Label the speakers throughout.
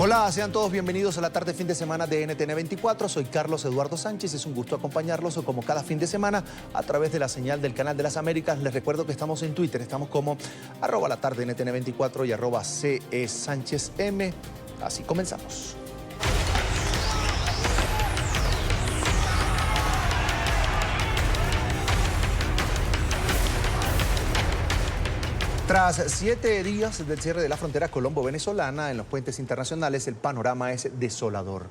Speaker 1: Hola, sean todos bienvenidos a la tarde fin de semana de NTN 24. Soy Carlos Eduardo Sánchez, es un gusto acompañarlos como cada fin de semana a través de la señal del Canal de las Américas. Les recuerdo que estamos en Twitter, estamos como @latarde NTN 24 y @CE Sánchez M. Así comenzamos. Tras 7 días del cierre de la frontera colombo-venezolana en los puentes internacionales, el panorama es desolador.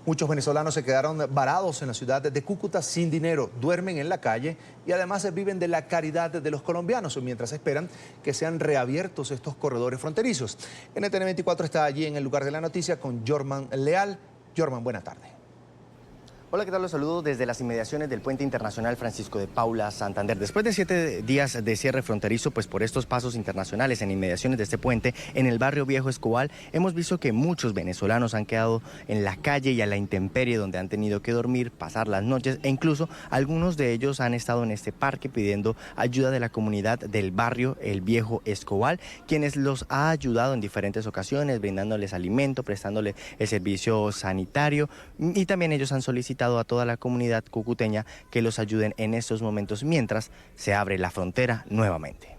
Speaker 1: Muchos venezolanos se quedaron varados en la ciudad de Cúcuta sin dinero, duermen en la calle y además viven de la caridad de los colombianos mientras esperan que sean reabiertos estos corredores fronterizos. NTN 24 está allí en el lugar de la noticia con Jorman Leal. Jorman, buena tarde.
Speaker 2: Hola, ¿qué tal? Los saludo desde las inmediaciones del Puente Internacional Francisco de Paula, Santander. Después de 7 días de cierre fronterizo, pues por estos pasos internacionales en inmediaciones de este puente, en el barrio Viejo Escobal, hemos visto que muchos venezolanos han quedado en la calle y a la intemperie, donde han tenido que dormir, pasar las noches, e incluso algunos de ellos han estado en este parque pidiendo ayuda de la comunidad del barrio El Viejo Escobal, quienes los ha ayudado en diferentes ocasiones, brindándoles alimento, prestándole el servicio sanitario, y también ellos han solicitado a toda la comunidad cucuteña que los ayuden en estos momentos mientras se abre la frontera nuevamente.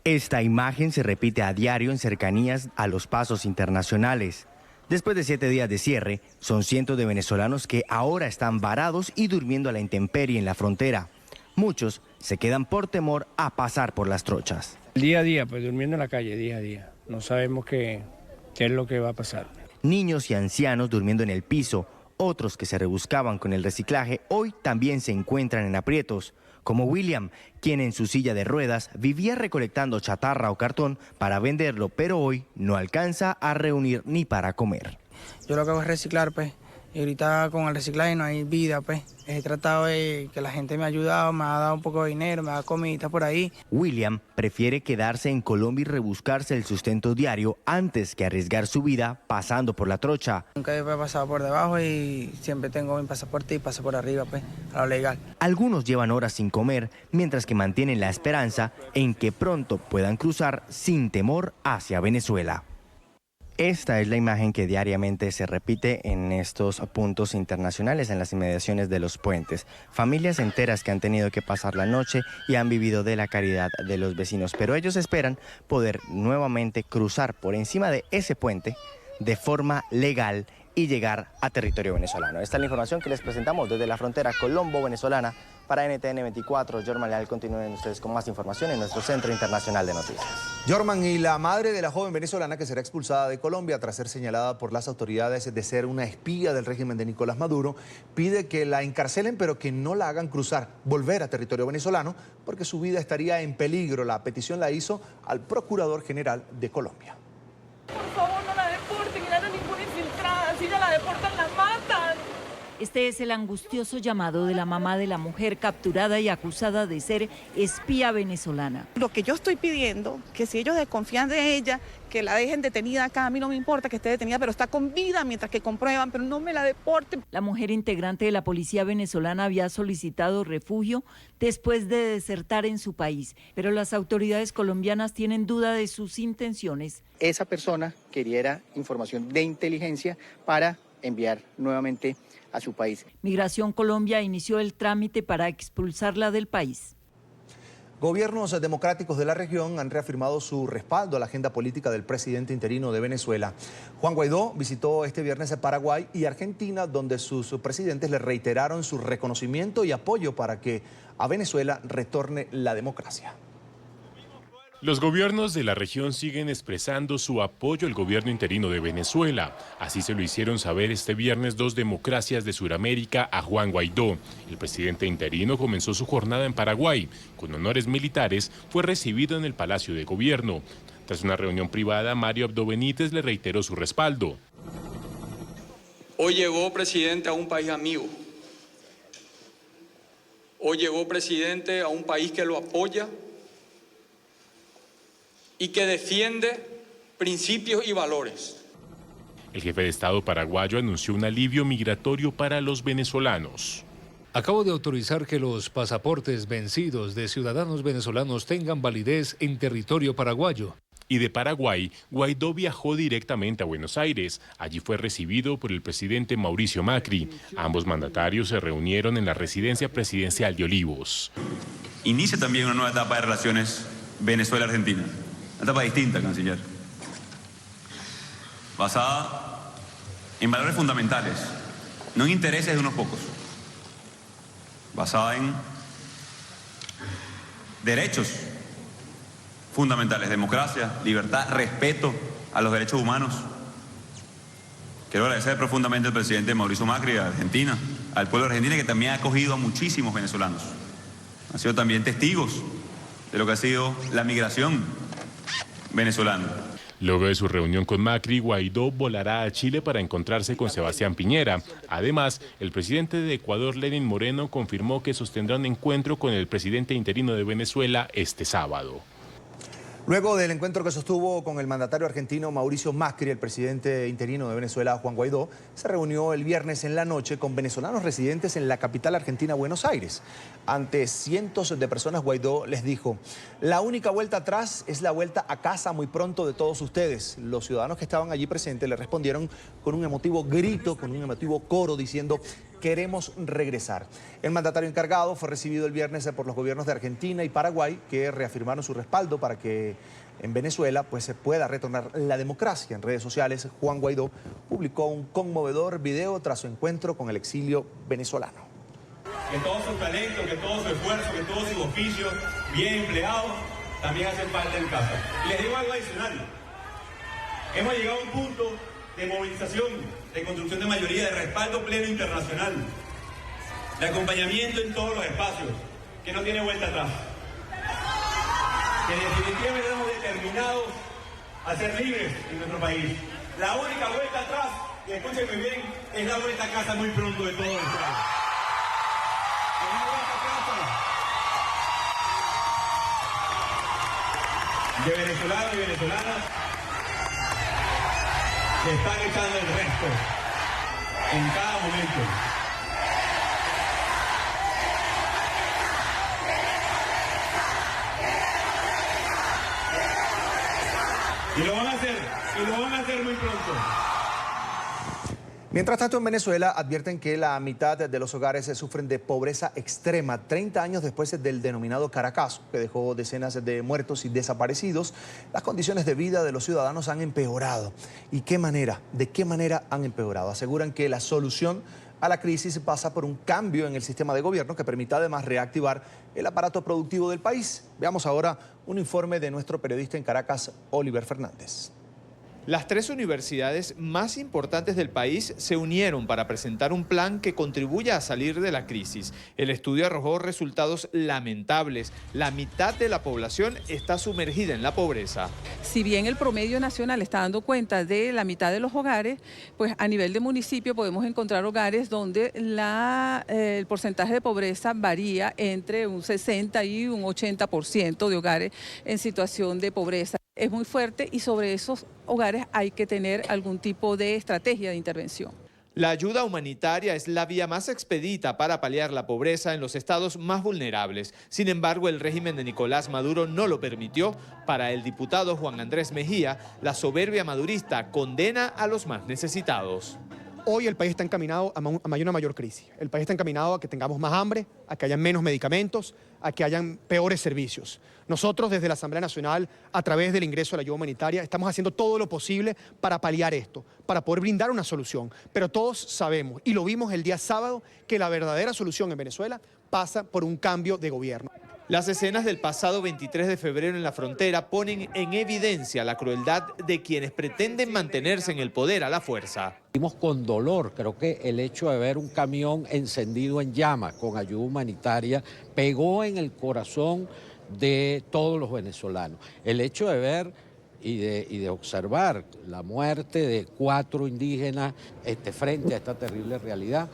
Speaker 2: Esta imagen se repite a diario en cercanías a los pasos internacionales. Después de 7 días de cierre, son cientos de venezolanos que ahora están varados y durmiendo a la intemperie en la frontera. Muchos se quedan por temor a pasar por las trochas.
Speaker 3: Día a día, pues durmiendo en la calle, día a día. No sabemos qué es lo que va a pasar.
Speaker 2: Niños y ancianos durmiendo en el piso. Otros que se rebuscaban con el reciclaje hoy también se encuentran en aprietos, como William, quien en su silla de ruedas vivía recolectando chatarra o cartón para venderlo, pero hoy no alcanza a reunir ni para comer.
Speaker 4: Yo lo que hago es reciclar, pues, y ahorita con el reciclaje no hay vida, pues. He tratado de que la gente me ha ayudado, me ha dado un poco de dinero, me ha dado comidita por ahí.
Speaker 2: William prefiere quedarse en Colombia y rebuscarse el sustento diario antes que arriesgar su vida pasando por la trocha.
Speaker 4: Nunca he pasado por debajo y siempre tengo mi pasaporte y paso por arriba, pues, a lo legal.
Speaker 2: Algunos llevan horas sin comer, mientras que mantienen la esperanza en que pronto puedan cruzar sin temor hacia Venezuela. Esta es la imagen que diariamente se repite en estos puntos internacionales, en las inmediaciones de los puentes. Familias enteras que han tenido que pasar la noche y han vivido de la caridad de los vecinos, pero ellos esperan poder nuevamente cruzar por encima de ese puente de forma legal y llegar a territorio venezolano. Esta es la información que les presentamos desde la frontera colombo-venezolana. Para NTN 24, Jorman Leal, continúen ustedes con más información en nuestro Centro Internacional de Noticias.
Speaker 1: Jorman, y la madre de la joven venezolana que será expulsada de Colombia tras ser señalada por las autoridades de ser una espía del régimen de Nicolás Maduro, pide que la encarcelen pero que no la hagan cruzar, volver a territorio venezolano, porque su vida estaría en peligro. La petición la hizo al Procurador General de Colombia.
Speaker 5: Por favor, no la deporten, no era ninguna infiltrada. Si ya la deportan, la matan.
Speaker 6: Este es el angustioso llamado de la mamá de la mujer capturada y acusada de ser espía venezolana.
Speaker 7: Lo que yo estoy pidiendo, que si ellos desconfían de ella, que la dejen detenida acá. A mí no me importa que esté detenida, pero está con vida mientras que comprueban, pero no me la deporten.
Speaker 6: La mujer integrante de la policía venezolana había solicitado refugio después de desertar en su país, pero las autoridades colombianas tienen duda de sus intenciones.
Speaker 8: Esa persona quería información de inteligencia para enviar nuevamente a su país.
Speaker 6: Migración Colombia inició el trámite para expulsarla del país.
Speaker 1: Gobiernos democráticos de la región han reafirmado su respaldo a la agenda política del presidente interino de Venezuela. Juan Guaidó visitó este viernes Paraguay y Argentina, donde sus presidentes le reiteraron su reconocimiento y apoyo para que a Venezuela retorne la democracia.
Speaker 9: Los gobiernos de la región siguen expresando su apoyo al gobierno interino de Venezuela. Así se lo hicieron saber este viernes 2 democracias de Sudamérica a Juan Guaidó. El presidente interino comenzó su jornada en Paraguay. Con honores militares, fue recibido en el Palacio de Gobierno. Tras una reunión privada, Mario Abdo Benítez le reiteró su respaldo.
Speaker 10: Hoy llegó presidente a un país amigo. Hoy llegó presidente a un país que lo apoya y que defiende principios y valores.
Speaker 9: El jefe de Estado paraguayo anunció un alivio migratorio para los venezolanos.
Speaker 11: Acabo de autorizar que los pasaportes vencidos de ciudadanos venezolanos tengan validez en territorio paraguayo.
Speaker 9: Y de Paraguay, Guaidó viajó directamente a Buenos Aires. Allí fue recibido por el presidente Mauricio Macri. Ambos mandatarios se reunieron en la residencia presidencial de Olivos.
Speaker 12: Inicia también una nueva etapa de relaciones Venezuela-Argentina. Una etapa distinta, canciller. Basada en valores fundamentales, no en intereses de unos pocos. Basada en derechos fundamentales, democracia, libertad, respeto a los derechos humanos. Quiero agradecer profundamente al presidente Mauricio Macri, a Argentina, al pueblo de Argentina, que también ha acogido a muchísimos venezolanos. Han sido también testigos de lo que ha sido la migración venezolana.
Speaker 9: Luego de su reunión con Macri, Guaidó volará a Chile para encontrarse con Sebastián Piñera. Además, el presidente de Ecuador, Lenín Moreno, confirmó que sostendrá un encuentro con el presidente interino de Venezuela este sábado.
Speaker 1: Luego del encuentro que sostuvo con el mandatario argentino Mauricio Macri, el presidente interino de Venezuela, Juan Guaidó, se reunió el viernes en la noche con venezolanos residentes en la capital argentina, Buenos Aires. Ante cientos de personas, Guaidó les dijo: la única vuelta atrás es la vuelta a casa muy pronto de todos ustedes. Los ciudadanos que estaban allí presentes le respondieron con un emotivo grito, con un emotivo coro, diciendo: queremos regresar. El mandatario encargado fue recibido el viernes por los gobiernos de Argentina y Paraguay, que reafirmaron su respaldo para que en Venezuela pues, se pueda retornar la democracia. En redes sociales, Juan Guaidó publicó un conmovedor video tras su encuentro con el exilio venezolano.
Speaker 13: Que todo su talento, que todo su esfuerzo, que todos sus oficios bien empleados también hacen falta en casa. Y les digo algo adicional. Hemos llegado a un punto de movilización, de construcción de mayoría, de respaldo pleno internacional, de acompañamiento en todos los espacios, que no tiene vuelta atrás. Que definitivamente estamos determinados a ser libres en nuestro país. La única vuelta atrás, y escúchenme bien, es la vuelta a casa muy pronto de todos nosotros. Una vuelta a casa de venezolanos y venezolanas que están echando el resto en cada momento. Y lo van a hacer muy pronto.
Speaker 1: Mientras tanto, en Venezuela advierten que la mitad de los hogares sufren de pobreza extrema 30 años después del denominado Caracazo, que dejó decenas de muertos y desaparecidos. Las condiciones de vida de los ciudadanos han empeorado. ¿Y qué manera? ¿De qué manera han empeorado? Aseguran que la solución a la crisis pasa por un cambio en el sistema de gobierno que permita además reactivar el aparato productivo del país. Veamos ahora un informe de nuestro periodista en Caracas, Oliver Fernández.
Speaker 14: Las 3 universidades más importantes del país se unieron para presentar un plan que contribuya a salir de la crisis. El estudio arrojó resultados lamentables. La mitad de la población está sumergida en la pobreza.
Speaker 15: Si bien el promedio nacional está dando cuenta de la mitad de los hogares, pues a nivel de municipio podemos encontrar hogares donde el porcentaje de pobreza varía entre un 60 y un 80% de hogares en situación de pobreza. Es muy fuerte y sobre esos hogares hay que tener algún tipo de estrategia de intervención.
Speaker 14: La ayuda humanitaria es la vía más expedita para paliar la pobreza en los estados más vulnerables. Sin embargo, el régimen de Nicolás Maduro no lo permitió. Para el diputado Juan Andrés Mejía, la soberbia madurista condena a los más necesitados.
Speaker 16: Hoy el país está encaminado a una mayor crisis. El país está encaminado a que tengamos más hambre, a que haya menos medicamentos, a que hayan peores servicios. Nosotros desde la Asamblea Nacional, a través del ingreso a la ayuda humanitaria, estamos haciendo todo lo posible para paliar esto, para poder brindar una solución. Pero todos sabemos, y lo vimos el día sábado, que la verdadera solución en Venezuela pasa por un cambio de gobierno.
Speaker 14: Las escenas del pasado 23 de febrero en la frontera ponen en evidencia la crueldad de quienes pretenden mantenerse en el poder a la fuerza.
Speaker 17: Vimos con dolor, creo que el hecho de ver un camión encendido en llamas con ayuda humanitaria pegó en el corazón de todos los venezolanos. El hecho de ver y de observar la muerte de 4 indígenas frente a esta terrible realidad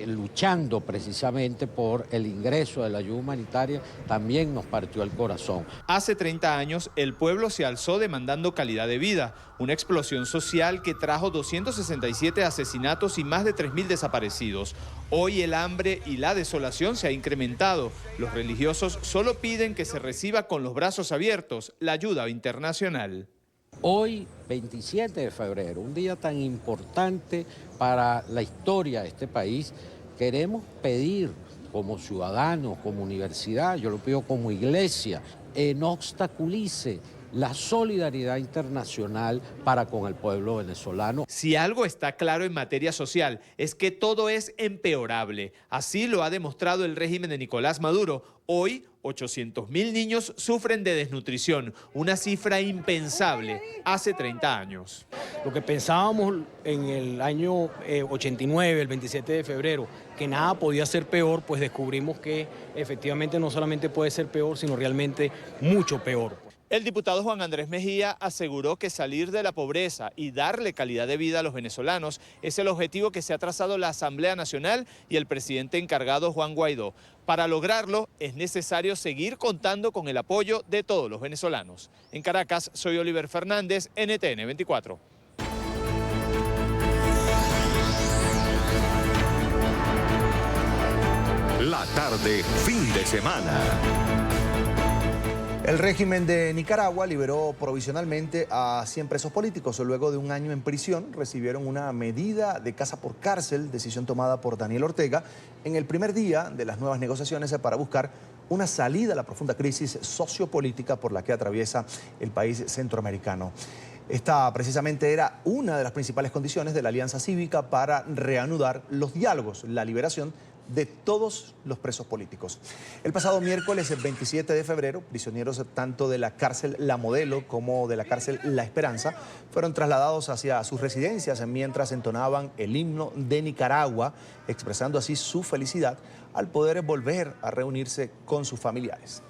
Speaker 17: luchando precisamente por el ingreso de la ayuda humanitaria, también nos partió el corazón.
Speaker 14: Hace 30 años el pueblo se alzó demandando calidad de vida, una explosión social que trajo 267 asesinatos y más de 3.000 desaparecidos. Hoy el hambre y la desolación se ha incrementado. Los religiosos solo piden que se reciba con los brazos abiertos la ayuda internacional.
Speaker 17: Hoy, 27 de febrero, un día tan importante para la historia de este país, queremos pedir como ciudadanos, como universidad, yo lo pido como iglesia, no obstaculice la solidaridad internacional para con el pueblo venezolano.
Speaker 14: Si algo está claro en materia social es que todo es empeorable. Así lo ha demostrado el régimen de Nicolás Maduro. Hoy, 800.000 niños sufren de desnutrición, una cifra impensable hace 30 años.
Speaker 18: Lo que pensábamos en el año 89, el 27 de febrero, que nada podía ser peor, pues descubrimos que efectivamente no solamente puede ser peor, sino realmente mucho peor.
Speaker 14: El diputado Juan Andrés Mejía aseguró que salir de la pobreza y darle calidad de vida a los venezolanos es el objetivo que se ha trazado la Asamblea Nacional y el presidente encargado Juan Guaidó. Para lograrlo es necesario seguir contando con el apoyo de todos los venezolanos. En Caracas, soy Oliver Fernández, NTN 24.
Speaker 19: La tarde, fin de semana.
Speaker 1: El régimen de Nicaragua liberó provisionalmente a 100 presos políticos. Luego de un año en prisión, recibieron una medida de casa por cárcel, decisión tomada por Daniel Ortega en el primer día de las nuevas negociaciones para buscar una salida a la profunda crisis sociopolítica por la que atraviesa el país centroamericano. Esta precisamente era una de las principales condiciones de la Alianza Cívica para reanudar los diálogos, la liberación de todos los presos políticos. El pasado miércoles, el 27 de febrero, prisioneros tanto de la cárcel La Modelo como de la cárcel La Esperanza fueron trasladados hacia sus residencias mientras entonaban el himno de Nicaragua, expresando así su felicidad al poder volver a reunirse con sus familiares.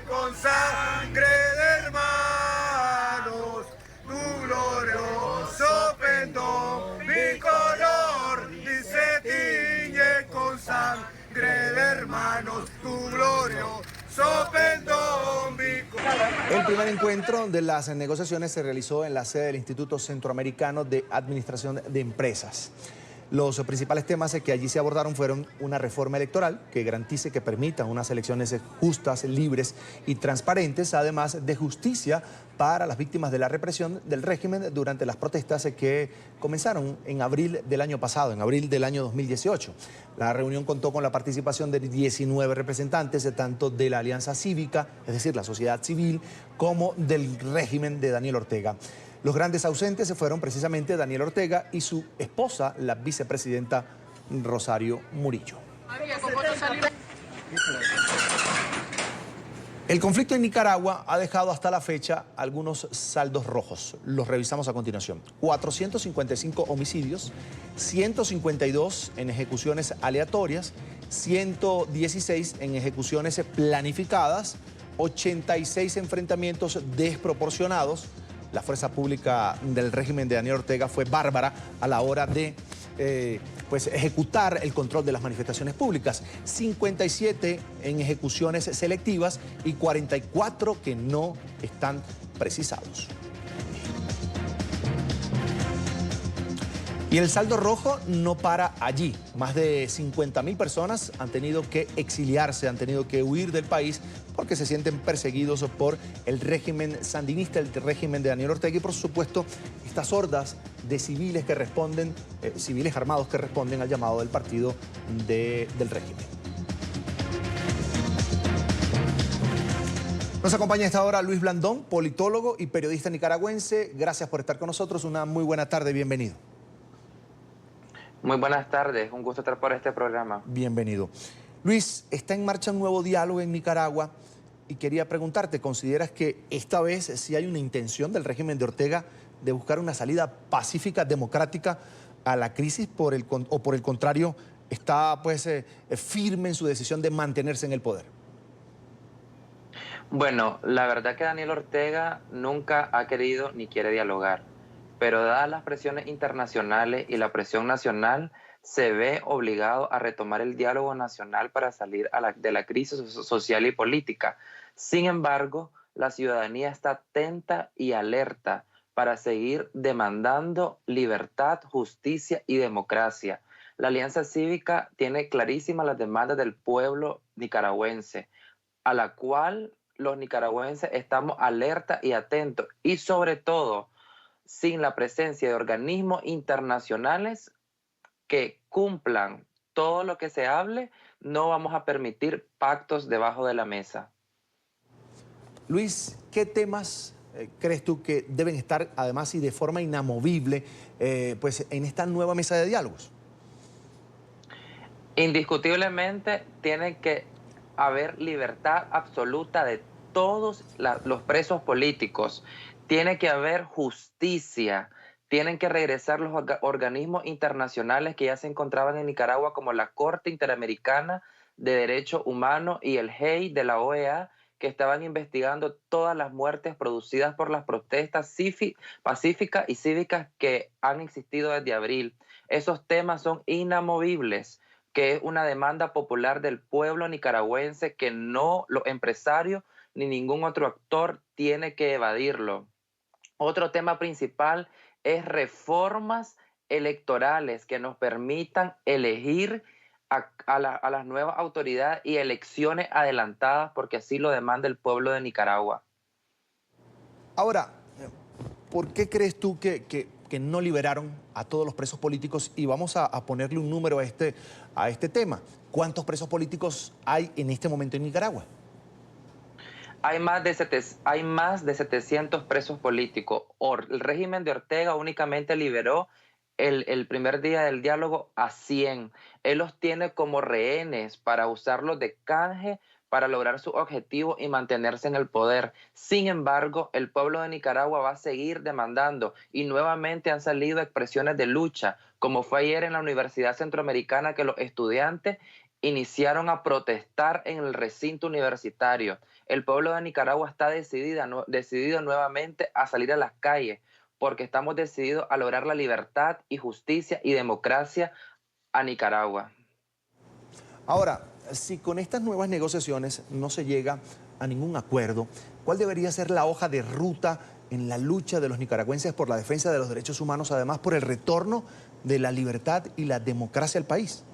Speaker 20: Con sangre de hermanos, tu glorioso pendón, mi color, y se tiñe con sangre de hermanos, tu glorioso pendón, mi color.
Speaker 1: El primer encuentro de las negociaciones se realizó en la sede del Instituto Centroamericano de Administración de Empresas. Los principales temas que allí se abordaron fueron una reforma electoral que garantice que permita unas elecciones justas, libres y transparentes, además de justicia para las víctimas de la represión del régimen durante las protestas que comenzaron en abril del año pasado, en abril del año 2018. La reunión contó con la participación de 19 representantes, tanto de la Alianza Cívica, es decir, la sociedad civil, como del régimen de Daniel Ortega. Los grandes ausentes fueron precisamente Daniel Ortega y su esposa, la vicepresidenta Rosario Murillo. El conflicto en Nicaragua ha dejado hasta la fecha algunos saldos rojos. Los revisamos a continuación. 455 homicidios, 152 en ejecuciones aleatorias, 116 en ejecuciones planificadas, 86 enfrentamientos desproporcionados. La fuerza pública del régimen de Daniel Ortega fue bárbara a la hora de ejecutar el control de las manifestaciones públicas. 57 en ejecuciones selectivas y 44 que no están precisados. Y el saldo rojo no para allí. Más de 50.000 personas han tenido que exiliarse, han tenido que huir del país porque se sienten perseguidos por el régimen sandinista, el régimen de Daniel Ortega y por supuesto estas hordas de civiles que responden, civiles armados que responden al llamado del partido del régimen. Nos acompaña a esta hora Luis Blandón, politólogo y periodista nicaragüense. Gracias por estar con nosotros. Una muy buena tarde, bienvenido.
Speaker 21: Muy buenas tardes, un gusto estar por este programa.
Speaker 1: Bienvenido. Luis, está en marcha un nuevo diálogo en Nicaragua y quería preguntarte, ¿consideras que esta vez sí hay una intención del régimen de Ortega de buscar una salida pacífica, democrática a la crisis o por el contrario está firme en su decisión de mantenerse en el poder?
Speaker 21: Bueno, la verdad que Daniel Ortega nunca ha querido ni quiere dialogar. pero dadas las presiones internacionales y la presión nacional, se ve obligado a retomar el diálogo nacional para salir de la crisis social y política. Sin embargo, la ciudadanía está atenta y alerta para seguir demandando libertad, justicia y democracia. La Alianza Cívica tiene clarísimas las demandas del pueblo nicaragüense, a la cual los nicaragüenses estamos alerta y atentos, y sobre todo, sin la presencia de organismos internacionales que cumplan todo lo que se hable, no vamos a permitir pactos debajo de la mesa.
Speaker 1: Luis, ¿qué temas crees tú que deben estar, además y de forma inamovible, pues en esta nueva mesa de diálogos?
Speaker 21: Indiscutiblemente tiene que haber libertad absoluta de todos los presos políticos. Tiene que haber justicia. Tienen que regresar los organismos internacionales que ya se encontraban en Nicaragua, como la Corte Interamericana de Derechos Humanos y el GEI de la OEA, que estaban investigando todas las muertes producidas por las protestas pacíficas y cívicas que han existido desde abril. Esos temas son inamovibles, que es una demanda popular del pueblo nicaragüense que no los empresarios ni ningún otro actor tiene que evadirlo. Otro tema principal es reformas electorales que nos permitan elegir a las nuevas autoridades y elecciones adelantadas, porque así lo demanda el pueblo de Nicaragua.
Speaker 1: Ahora, ¿por qué crees tú que no liberaron a todos los presos políticos? Y vamos a ponerle un número a este tema. ¿Cuántos presos políticos hay en este momento en Nicaragua?
Speaker 21: Hay más de 700 presos políticos. El régimen de Ortega únicamente liberó el primer día del diálogo a 100. Él los tiene como rehenes para usarlos de canje para lograr su objetivo y mantenerse en el poder. Sin embargo, el pueblo de Nicaragua va a seguir demandando, y nuevamente han salido expresiones de lucha, como fue ayer en la Universidad Centroamericana, que los estudiantes iniciaron a protestar en el recinto universitario. El pueblo de Nicaragua está decidido nuevamente a salir a las calles, porque estamos decididos a lograr la libertad y justicia y democracia a Nicaragua.
Speaker 1: Ahora, si con estas nuevas negociaciones no se llega a ningún acuerdo, ¿cuál debería ser la hoja de ruta en la lucha de los nicaragüenses por la defensa de los derechos humanos, además por el retorno de la libertad y la democracia al país?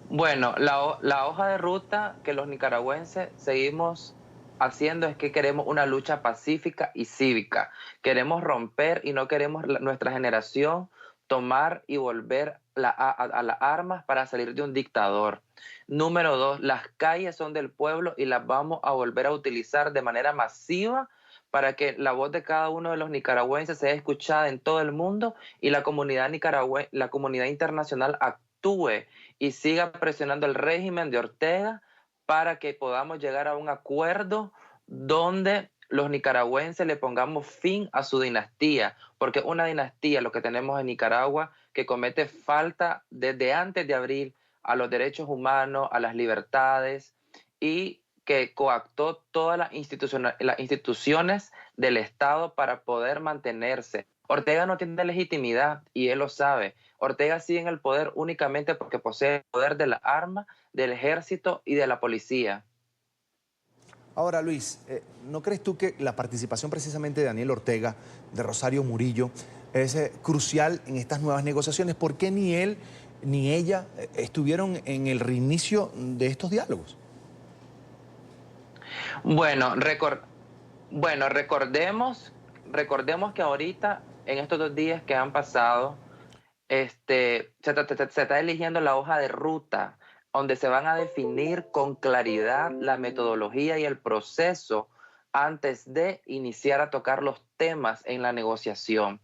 Speaker 21: Bueno, la hoja de ruta que los nicaragüenses seguimos haciendo es que queremos una lucha pacífica y cívica. Queremos romper y no queremos nuestra generación tomar y volver a las armas para salir de un dictador. Número 2, las calles son del pueblo y las vamos a volver a utilizar de manera masiva para que la voz de cada uno de los nicaragüenses sea escuchada en todo el mundo y la comunidad internacional actúe y siga presionando al régimen de Ortega para que podamos llegar a un acuerdo donde los nicaragüenses le pongamos fin a su dinastía, porque una dinastía, lo que tenemos en Nicaragua, que comete falta desde antes de abril a los derechos humanos, a las libertades, y que coactó todas las instituciones del Estado para poder mantenerse. Ortega no tiene legitimidad y él lo sabe. Ortega sigue en el poder únicamente porque posee el poder de la arma, del ejército y de la policía.
Speaker 1: Ahora, Luis, ¿no crees tú que la participación precisamente de Daniel Ortega, de Rosario Murillo, es crucial en estas nuevas negociaciones? ¿Por qué ni él ni ella estuvieron en el reinicio de estos diálogos?
Speaker 21: Bueno, recordemos que ahorita, en estos 2 días que han pasado, se está eligiendo la hoja de ruta, donde se van a definir con claridad la metodología y el proceso antes de iniciar a tocar los temas en la negociación.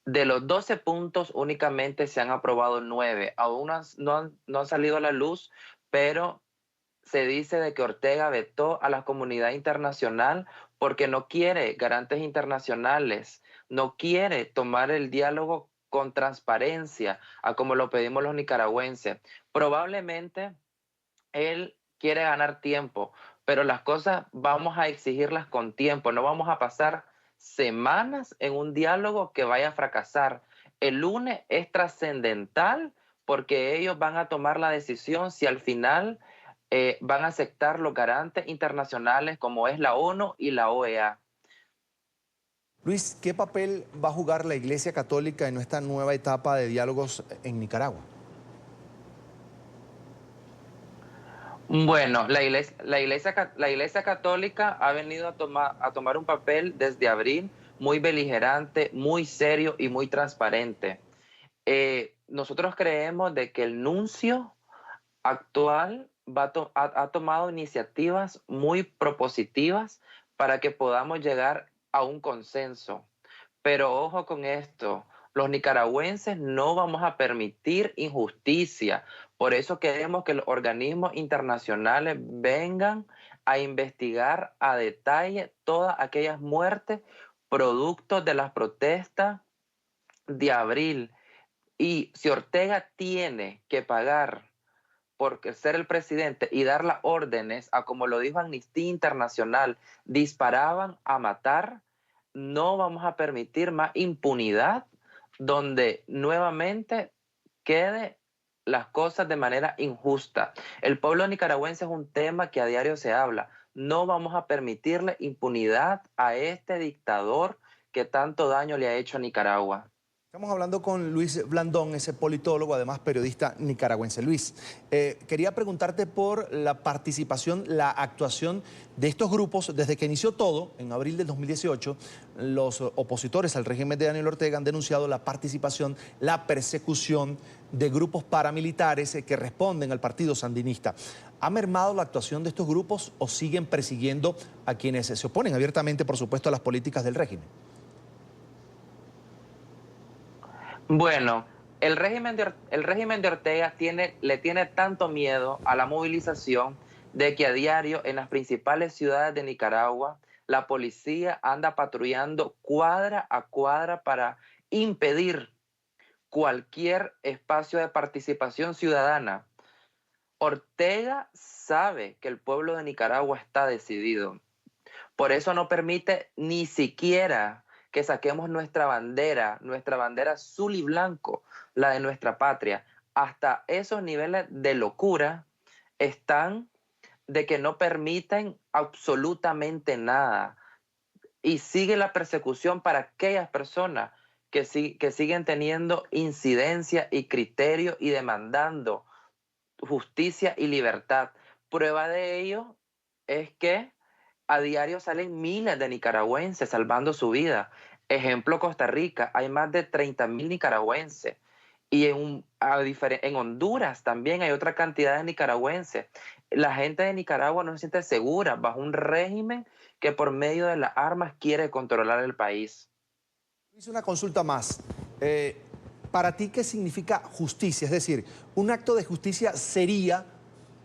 Speaker 21: De los 12 puntos, únicamente se han aprobado 9. Aún no han salido a la luz, pero se dice de que Ortega vetó a la comunidad internacional porque no quiere garantes internacionales, no quiere tomar el diálogo con transparencia, a como lo pedimos los nicaragüenses. Probablemente él quiere ganar tiempo, pero las cosas vamos a exigirlas con tiempo. No vamos a pasar semanas en un diálogo que vaya a fracasar. El lunes es trascendental porque ellos van a tomar la decisión si al final van a aceptar los garantes internacionales como es la ONU y la OEA.
Speaker 1: Luis, ¿qué papel va a jugar la Iglesia Católica en esta nueva etapa de diálogos en Nicaragua?
Speaker 21: Bueno, la iglesia Católica ha venido a tomar un papel desde abril muy beligerante, muy serio y muy transparente. Nosotros creemos de que el nuncio actual ha tomado iniciativas muy propositivas para que podamos llegar a un consenso. Pero ojo con esto, los nicaragüenses no vamos a permitir injusticia. Por eso queremos que los organismos internacionales vengan a investigar a detalle todas aquellas muertes producto de las protestas de abril. Y si Ortega tiene que pagar por ser el presidente y dar las órdenes a, como lo dijo Amnistía Internacional, disparaban a matar, no vamos a permitir más impunidad donde nuevamente quede las cosas de manera injusta. El pueblo nicaragüense es un tema que a diario se habla. No vamos a permitirle impunidad a este dictador que tanto daño le ha hecho a Nicaragua.
Speaker 1: Estamos hablando con Luis Blandón, ese politólogo, además periodista nicaragüense. Luis, quería preguntarte por la participación, la actuación de estos grupos. Desde que inició todo, en abril del 2018, los opositores al régimen de Daniel Ortega han denunciado la participación, la persecución de grupos paramilitares que responden al partido sandinista. ¿Ha mermado la actuación de estos grupos o siguen persiguiendo a quienes se oponen abiertamente, por supuesto, a las políticas del régimen?
Speaker 21: Bueno, el régimen de Ortega le tiene tanto miedo a la movilización de que a diario en las principales ciudades de Nicaragua la policía anda patrullando cuadra a cuadra para impedir cualquier espacio de participación ciudadana. Ortega sabe que el pueblo de Nicaragua está decidido. Por eso no permite ni siquiera que saquemos nuestra bandera azul y blanco, la de nuestra patria. Hasta esos niveles de locura están de que no permiten absolutamente nada. Y sigue la persecución para aquellas personas que siguen teniendo incidencia y criterio y demandando justicia y libertad. Prueba de ello es que a diario salen miles de nicaragüenses salvando su vida. Ejemplo, Costa Rica, hay más de 30,000 nicaragüenses. Y en Honduras también hay otra cantidad de nicaragüenses. La gente de Nicaragua no se siente segura bajo un régimen que por medio de las armas quiere controlar el país.
Speaker 1: Hice una consulta más. Para ti, ¿qué significa justicia? Es decir, un acto de justicia sería,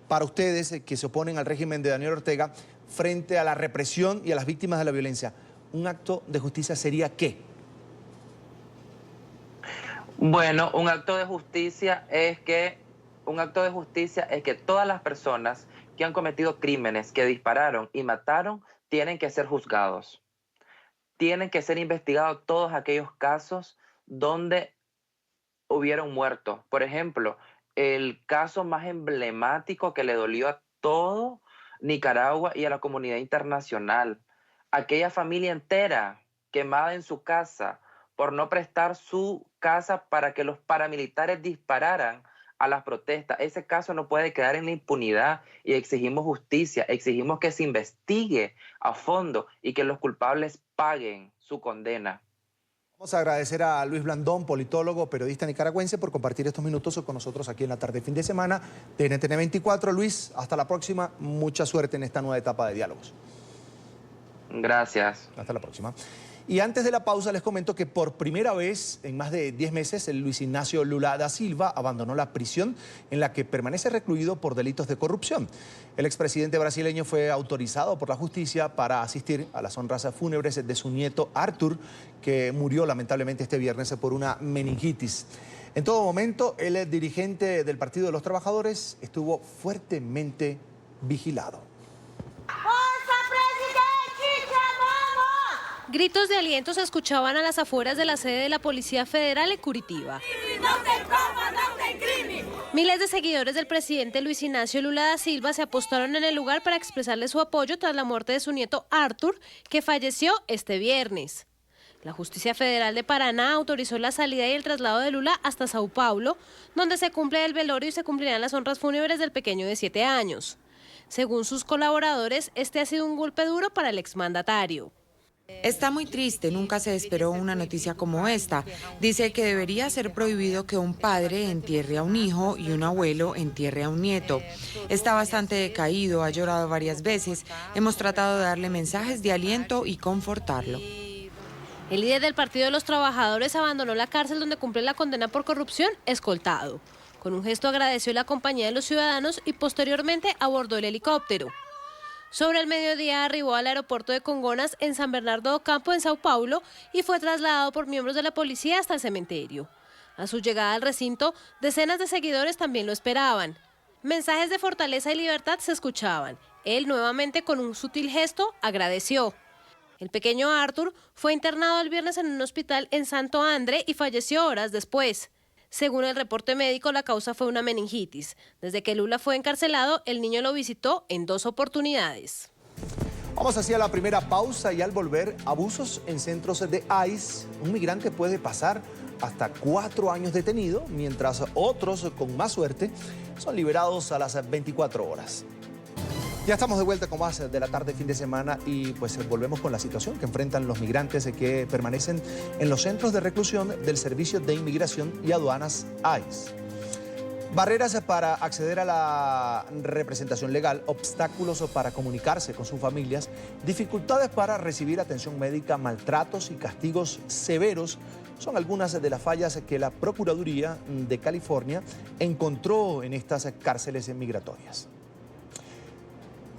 Speaker 1: para ustedes que se oponen al régimen de Daniel Ortega, frente a la represión y a las víctimas de la violencia, ¿un acto de justicia sería qué?
Speaker 21: Bueno, un acto de justicia es que todas las personas que han cometido crímenes, que dispararon y mataron, tienen que ser juzgados. Tienen que ser investigados todos aquellos casos donde hubieron muertos. Por ejemplo, el caso más emblemático que le dolió a todo Nicaragua y a la comunidad internacional. Aquella familia entera quemada en su casa por no prestar su casa para que los paramilitares dispararan a las protestas. Ese caso no puede quedar en la impunidad y exigimos justicia, exigimos que se investigue a fondo y que los culpables paguen su condena.
Speaker 1: Vamos a agradecer a Luis Blandón, politólogo, periodista nicaragüense, por compartir estos minutos con nosotros aquí en la tarde fin de semana de NTN 24. Luis, hasta la próxima. Mucha suerte en esta nueva etapa de diálogos.
Speaker 21: Gracias.
Speaker 1: Hasta la próxima. Y antes de la pausa les comento que por primera vez en más de 10 meses el Luis Ignacio Lula da Silva abandonó la prisión en la que permanece recluido por delitos de corrupción. El expresidente brasileño fue autorizado por la justicia para asistir a las honras fúnebres de su nieto Arthur, que murió lamentablemente este viernes por una meningitis. En todo momento, el dirigente del Partido de los Trabajadores estuvo fuertemente vigilado.
Speaker 3: ¡Força, presidente! ¡Te amamos! Gritos de aliento se escuchaban a las afueras de la sede de la Policía Federal en Curitiba. Miles de seguidores del presidente Luis Ignacio Lula da Silva se apostaron en el lugar para expresarle su apoyo tras la muerte de su nieto Arthur, que falleció este viernes. La Justicia Federal de Paraná autorizó la salida y el traslado de Lula hasta Sao Paulo, donde se cumple el velorio y se cumplirán las honras fúnebres del pequeño de 7 años. Según sus colaboradores, este ha sido un golpe duro para el exmandatario.
Speaker 22: Está muy triste, nunca se esperó una noticia como esta. Dice que debería ser prohibido que un padre entierre a un hijo y un abuelo entierre a un nieto. Está bastante decaído, ha llorado varias veces. Hemos tratado de darle mensajes de aliento y confortarlo.
Speaker 3: El líder del Partido de los Trabajadores abandonó la cárcel donde cumple la condena por corrupción, escoltado. Con un gesto agradeció la compañía de los ciudadanos y posteriormente abordó el helicóptero. Sobre el mediodía arribó al aeropuerto de Congonhas en San Bernardo do Campo, en Sao Paulo, y fue trasladado por miembros de la policía hasta el cementerio. A su llegada al recinto, decenas de seguidores también lo esperaban. Mensajes de fortaleza y libertad se escuchaban. Él, nuevamente con un sutil gesto, agradeció. El pequeño Arthur fue internado el viernes en un hospital en Santo André y falleció horas después. Según el reporte médico, la causa fue una meningitis. Desde que Lula fue encarcelado, el niño lo visitó en 2 oportunidades.
Speaker 1: Vamos hacia la primera pausa y al volver, abusos en centros de ICE. Un migrante puede pasar hasta 4 años detenido, mientras otros, con más suerte, son liberados a las 24 horas. Ya estamos de vuelta con más de la tarde, fin de semana, y pues volvemos con la situación que enfrentan los migrantes que permanecen en los centros de reclusión del Servicio de Inmigración y Aduanas ICE. Barreras para acceder a la representación legal, obstáculos para comunicarse con sus familias, dificultades para recibir atención médica, maltratos y castigos severos son algunas de las fallas que la Procuraduría de California encontró en estas cárceles migratorias.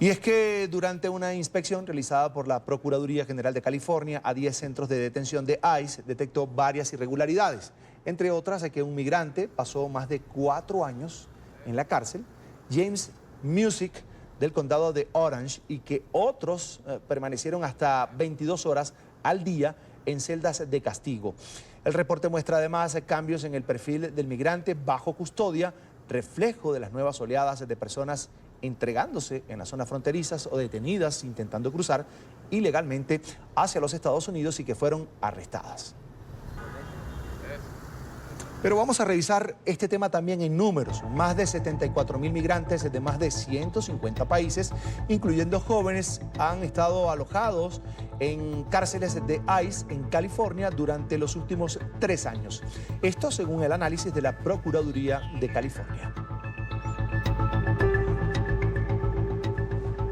Speaker 1: Y es que durante una inspección realizada por la Procuraduría General de California a 10 centros de detención de ICE, detectó varias irregularidades. Entre otras, que un migrante pasó más de 4 años en la cárcel, James Music, del condado de Orange, y que otros permanecieron hasta 22 horas al día en celdas de castigo. El reporte muestra además cambios en el perfil del migrante bajo custodia, reflejo de las nuevas oleadas de personas entregándose en las zonas fronterizas o detenidas intentando cruzar ilegalmente hacia los Estados Unidos y que fueron arrestadas. Pero vamos a revisar este tema también en números. Más de 74.000 migrantes de más de 150 países, incluyendo jóvenes, han estado alojados en cárceles de ICE en California durante los últimos 3 años. Esto según el análisis de la Procuraduría de California.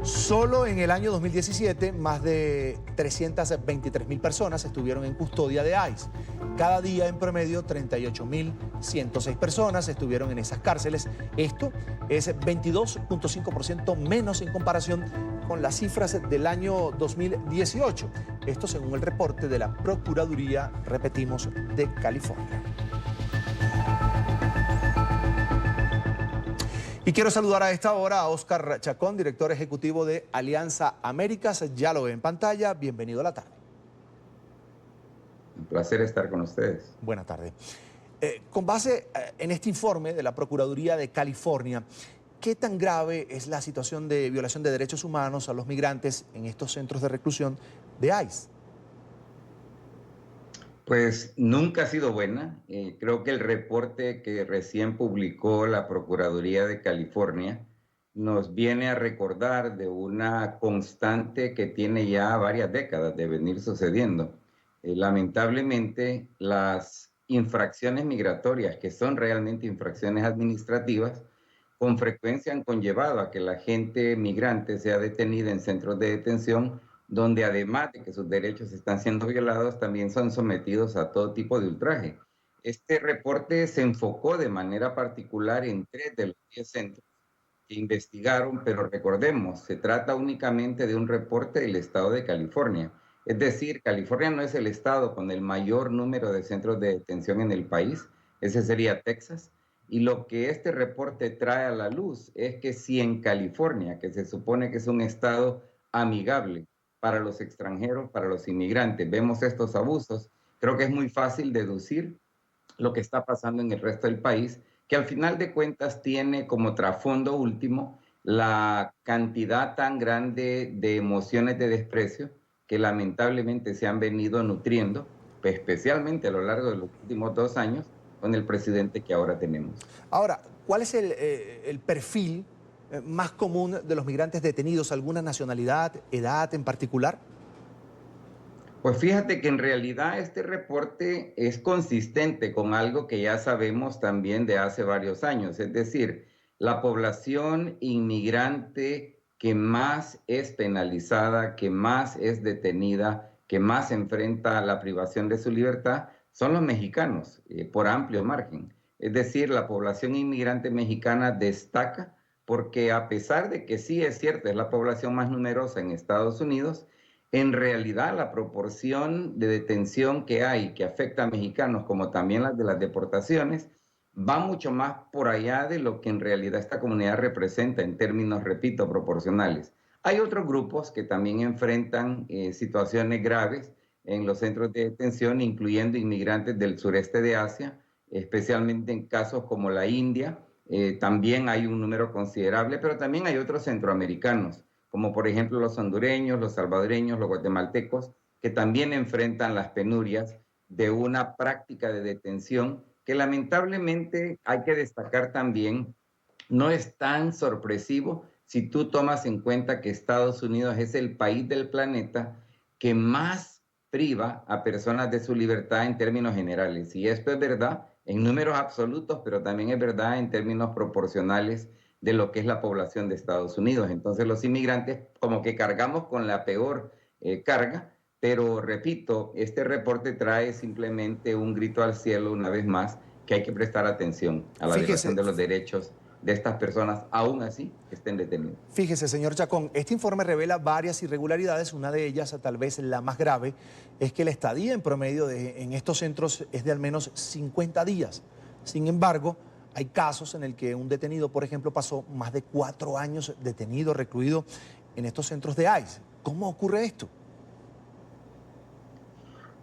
Speaker 1: Solo en el año 2017, más de 323.000 personas estuvieron en custodia de ICE. Cada día, en promedio, 38.106 personas estuvieron en esas cárceles. Esto es 22.5% menos en comparación con las cifras del año 2018. Esto según el reporte de la Procuraduría, repetimos, de California. Y quiero saludar a esta hora a Oscar Chacón, director ejecutivo de Alianza Américas. Ya lo ve en pantalla. Bienvenido a la tarde.
Speaker 23: Un placer estar con ustedes.
Speaker 1: Buenas tardes. Con base en este informe de la Procuraduría de California, ¿qué tan grave es la situación de violación de derechos humanos a los migrantes en estos centros de reclusión de ICE?
Speaker 23: Pues nunca ha sido buena. Creo que el reporte que recién publicó la Procuraduría de California nos viene a recordar de una constante que tiene ya varias décadas de venir sucediendo. Lamentablemente, las infracciones migratorias, que son realmente infracciones administrativas, con frecuencia han conllevado a que la gente migrante sea detenida en centros de detención donde además de que sus derechos están siendo violados, también son sometidos a todo tipo de ultraje. Este reporte se enfocó de manera particular en 3 de los 10 centros que investigaron, pero recordemos, se trata únicamente de un reporte del estado de California. Es decir, California no es el estado con el mayor número de centros de detención en el país, ese sería Texas. Y lo que este reporte trae a la luz es que si en California, que se supone que es un estado amigable para los extranjeros, para los inmigrantes. Vemos estos abusos. Creo que es muy fácil deducir lo que está pasando en el resto del país, que al final de cuentas tiene como trasfondo último la cantidad tan grande de emociones de desprecio que lamentablemente se han venido nutriendo, pues, especialmente a lo largo de los últimos 2 años, con el presidente que ahora tenemos.
Speaker 1: Ahora, ¿cuál es el perfil más común de los migrantes detenidos? ¿Alguna nacionalidad, edad en particular?
Speaker 23: Pues fíjate que en realidad este reporte es consistente con algo que ya sabemos también de hace varios años, es decir, la población inmigrante que más es penalizada, que más es detenida, que más enfrenta a la privación de su libertad, son los mexicanos, por amplio margen. Es decir, la población inmigrante mexicana destaca porque a pesar de que sí es cierto, es la población más numerosa en Estados Unidos, en realidad la proporción de detención que hay, que afecta a mexicanos, como también las de las deportaciones, va mucho más por allá de lo que en realidad esta comunidad representa en términos, repito, proporcionales. Hay otros grupos que también enfrentan situaciones graves en los centros de detención, incluyendo inmigrantes del sureste de Asia, especialmente en casos como la India. También hay un número considerable, pero también hay otros centroamericanos, como por ejemplo los hondureños, los salvadoreños, los guatemaltecos, que también enfrentan las penurias de una práctica de detención que lamentablemente hay que destacar también, no es tan sorpresivo si tú tomas en cuenta que Estados Unidos es el país del planeta que más priva a personas de su libertad en términos generales. Y esto es verdad en números absolutos, pero también es verdad en términos proporcionales de lo que es la población de Estados Unidos. Entonces los inmigrantes como que cargamos con la peor carga, pero repito, este reporte trae simplemente un grito al cielo una vez más, que hay que prestar atención a la violación de los derechos de estas personas, aún así que estén detenidas.
Speaker 1: Fíjese, señor Chacón, este informe revela varias irregularidades. Una de ellas, tal vez la más grave, es que la estadía en promedio en estos centros es de al menos 50 días. Sin embargo, hay casos en el que un detenido, por ejemplo, pasó más de 4 años detenido, recluido en estos centros de ICE. ¿Cómo ocurre esto?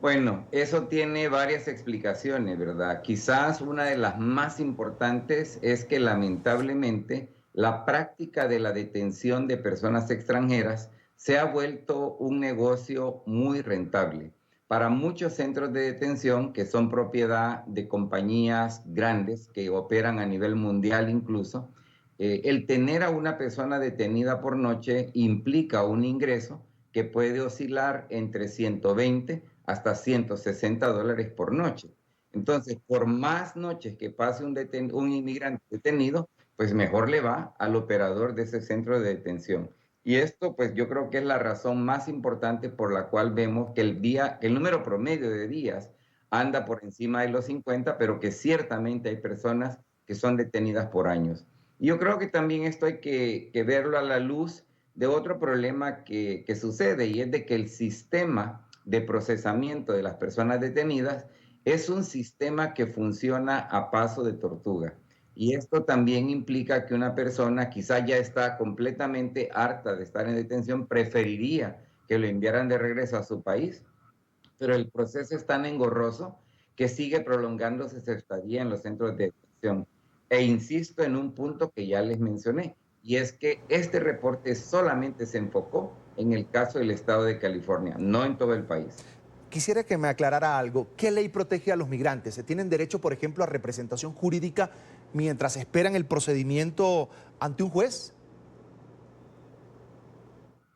Speaker 23: Bueno, eso tiene varias explicaciones, ¿verdad? Quizás una de las más importantes es que lamentablemente la práctica de la detención de personas extranjeras se ha vuelto un negocio muy rentable. Para muchos centros de detención que son propiedad de compañías grandes que operan a nivel mundial incluso, el tener a una persona detenida por noche implica un ingreso que puede oscilar entre 120 hasta $160 por noche. Entonces, por más noches que pase un inmigrante detenido, pues mejor le va al operador de ese centro de detención. Y esto, pues yo creo que es la razón más importante por la cual vemos que el número promedio de días anda por encima de los 50, pero que ciertamente hay personas que son detenidas por años. Y yo creo que también esto hay que verlo a la luz de otro problema que sucede, y es de que el sistema de procesamiento de las personas detenidas es un sistema que funciona a paso de tortuga. Y esto también implica que una persona quizá ya está completamente harta de estar en detención, preferiría que lo enviaran de regreso a su país, pero el proceso es tan engorroso que sigue prolongándose su estadía en los centros de detención. E insisto en un punto que ya les mencioné, y es que este reporte solamente se enfocó en el caso del estado de California, no en todo el país.
Speaker 1: Quisiera que me aclarara algo. ¿Qué ley protege a los migrantes? ¿Se tienen derecho, por ejemplo, a representación jurídica mientras esperan el procedimiento ante un juez?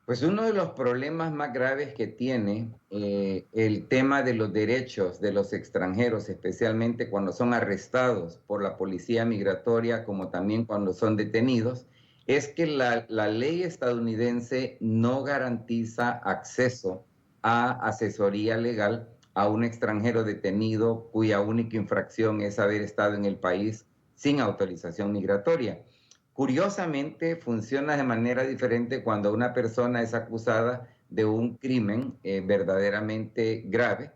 Speaker 23: Pues uno de los problemas más graves que tiene el tema de los derechos de los extranjeros, especialmente cuando son arrestados por la policía migratoria, como también cuando son detenidos, es que la ley estadounidense no garantiza acceso a asesoría legal a un extranjero detenido cuya única infracción es haber estado en el país sin autorización migratoria. Curiosamente, funciona de manera diferente cuando una persona es acusada de un crimen verdaderamente grave,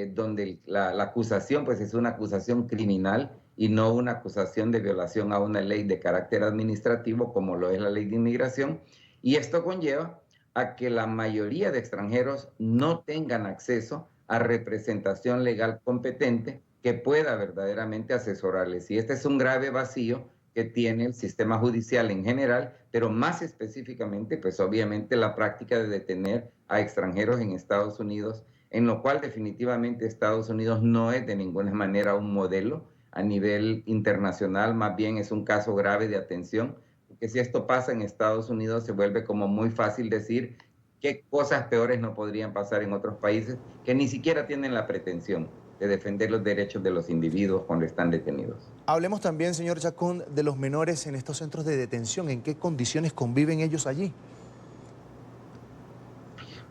Speaker 23: donde la acusación pues, es una acusación criminal y no una acusación de violación a una ley de carácter administrativo como lo es la ley de inmigración. Y esto conlleva a que la mayoría de extranjeros no tengan acceso a representación legal competente que pueda verdaderamente asesorarles. Y este es un grave vacío que tiene el sistema judicial en general, pero más específicamente, pues obviamente la práctica de detener a extranjeros en Estados Unidos, en lo cual definitivamente Estados Unidos no es de ninguna manera un modelo a nivel internacional, más bien es un caso grave de atención, porque si esto pasa en Estados Unidos se vuelve como muy fácil decir qué cosas peores no podrían pasar en otros países que ni siquiera tienen la pretensión de defender los derechos de los individuos cuando están detenidos.
Speaker 1: Hablemos también, señor Chacón, de los menores en estos centros de detención. ¿En qué condiciones conviven ellos allí?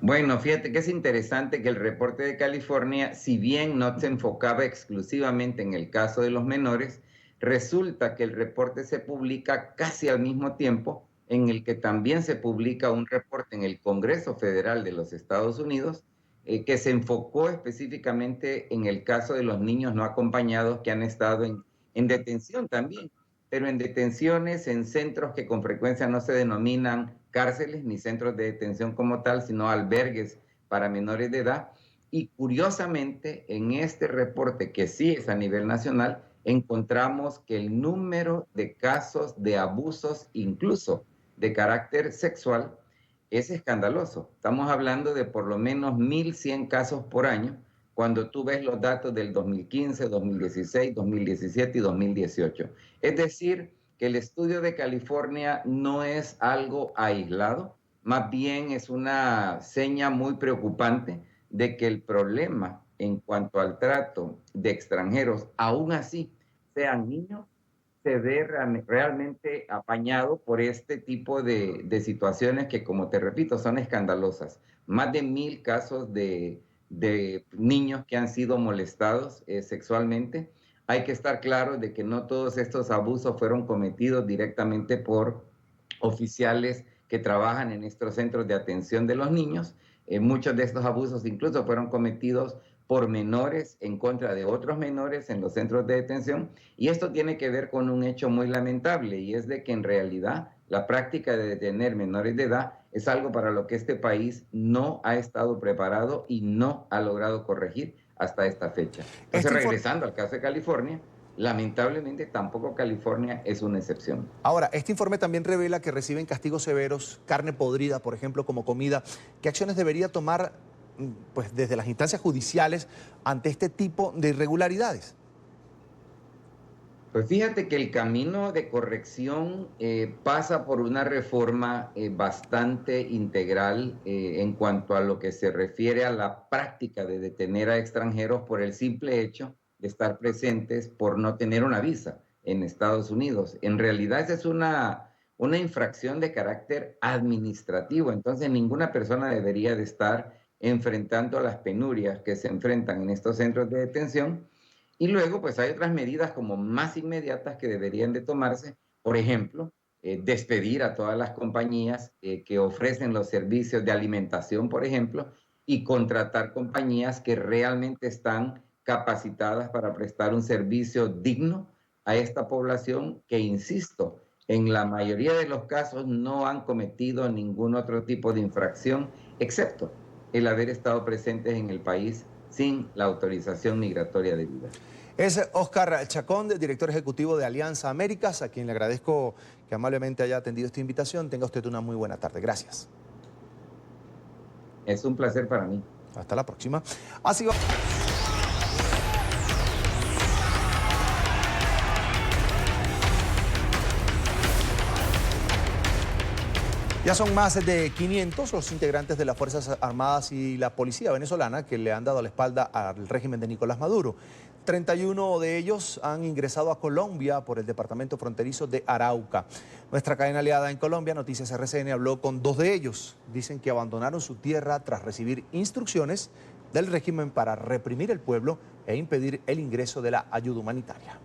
Speaker 23: Bueno, fíjate que es interesante que el reporte de California, si bien no se enfocaba exclusivamente en el caso de los menores, resulta que el reporte se publica casi al mismo tiempo en el que también se publica un reporte en el Congreso Federal de los Estados Unidos que se enfocó específicamente en el caso de los niños no acompañados que han estado en detención también, pero en detenciones en centros que con frecuencia no se denominan cárceles ni centros de detención como tal, sino albergues para menores de edad. Y curiosamente, en este reporte, que sí es a nivel nacional, encontramos que el número de casos de abusos, incluso de carácter sexual, es escandaloso. Estamos hablando de por lo menos 1.100 casos por año, cuando tú ves los datos del 2015, 2016, 2017 y 2018. Es decir, que el estudio de California no es algo aislado, más bien es una seña muy preocupante de que el problema en cuanto al trato de extranjeros, aún así sean niños, se ve realmente apañado por este tipo de situaciones que, como te repito, son escandalosas. Más de 1.000 casos de niños que han sido molestados sexualmente. Hay que estar claro de que no todos estos abusos fueron cometidos directamente por oficiales que trabajan en estos centros de atención de los niños. Muchos de estos abusos incluso fueron cometidos por menores en contra de otros menores en los centros de detención. Y esto tiene que ver con un hecho muy lamentable, y es de que en realidad la práctica de detener menores de edad es algo para lo que este país no ha estado preparado y no ha logrado corregir hasta esta fecha. Entonces, regresando al caso de California, lamentablemente tampoco California es una excepción.
Speaker 1: Ahora, este informe también revela que reciben castigos severos, carne podrida, por ejemplo, como comida. ¿Qué acciones debería tomar pues, desde las instancias judiciales ante este tipo de irregularidades?
Speaker 23: Pues fíjate que el camino de corrección pasa por una reforma bastante integral en cuanto a lo que se refiere a la práctica de detener a extranjeros por el simple hecho de estar presentes por no tener una visa en Estados Unidos. En realidad esa es una infracción de carácter administrativo, entonces ninguna persona debería de estar enfrentando las penurias que se enfrentan en estos centros de detención. Y luego, pues hay otras medidas como más inmediatas que deberían de tomarse. Por ejemplo, despedir a todas las compañías que ofrecen los servicios de alimentación, por ejemplo, y contratar compañías que realmente están capacitadas para prestar un servicio digno a esta población que, insisto, en la mayoría de los casos no han cometido ningún otro tipo de infracción, excepto el haber estado presentes en el país sin la autorización migratoria debida.
Speaker 1: Es Óscar Chacón, director ejecutivo de Alianza Américas, a quien le agradezco que amablemente haya atendido esta invitación. Tenga usted una muy buena tarde. Gracias.
Speaker 23: Es un placer para mí.
Speaker 1: Hasta la próxima. Así va. Ya son más de 500 los integrantes de las Fuerzas Armadas y la Policía venezolana que le han dado la espalda al régimen de Nicolás Maduro. 31 de ellos han ingresado a Colombia por el departamento fronterizo de Arauca. Nuestra cadena aliada en Colombia, Noticias RCN, habló con 2 de ellos. Dicen que abandonaron su tierra tras recibir instrucciones del régimen para reprimir el pueblo e impedir el ingreso de la ayuda humanitaria.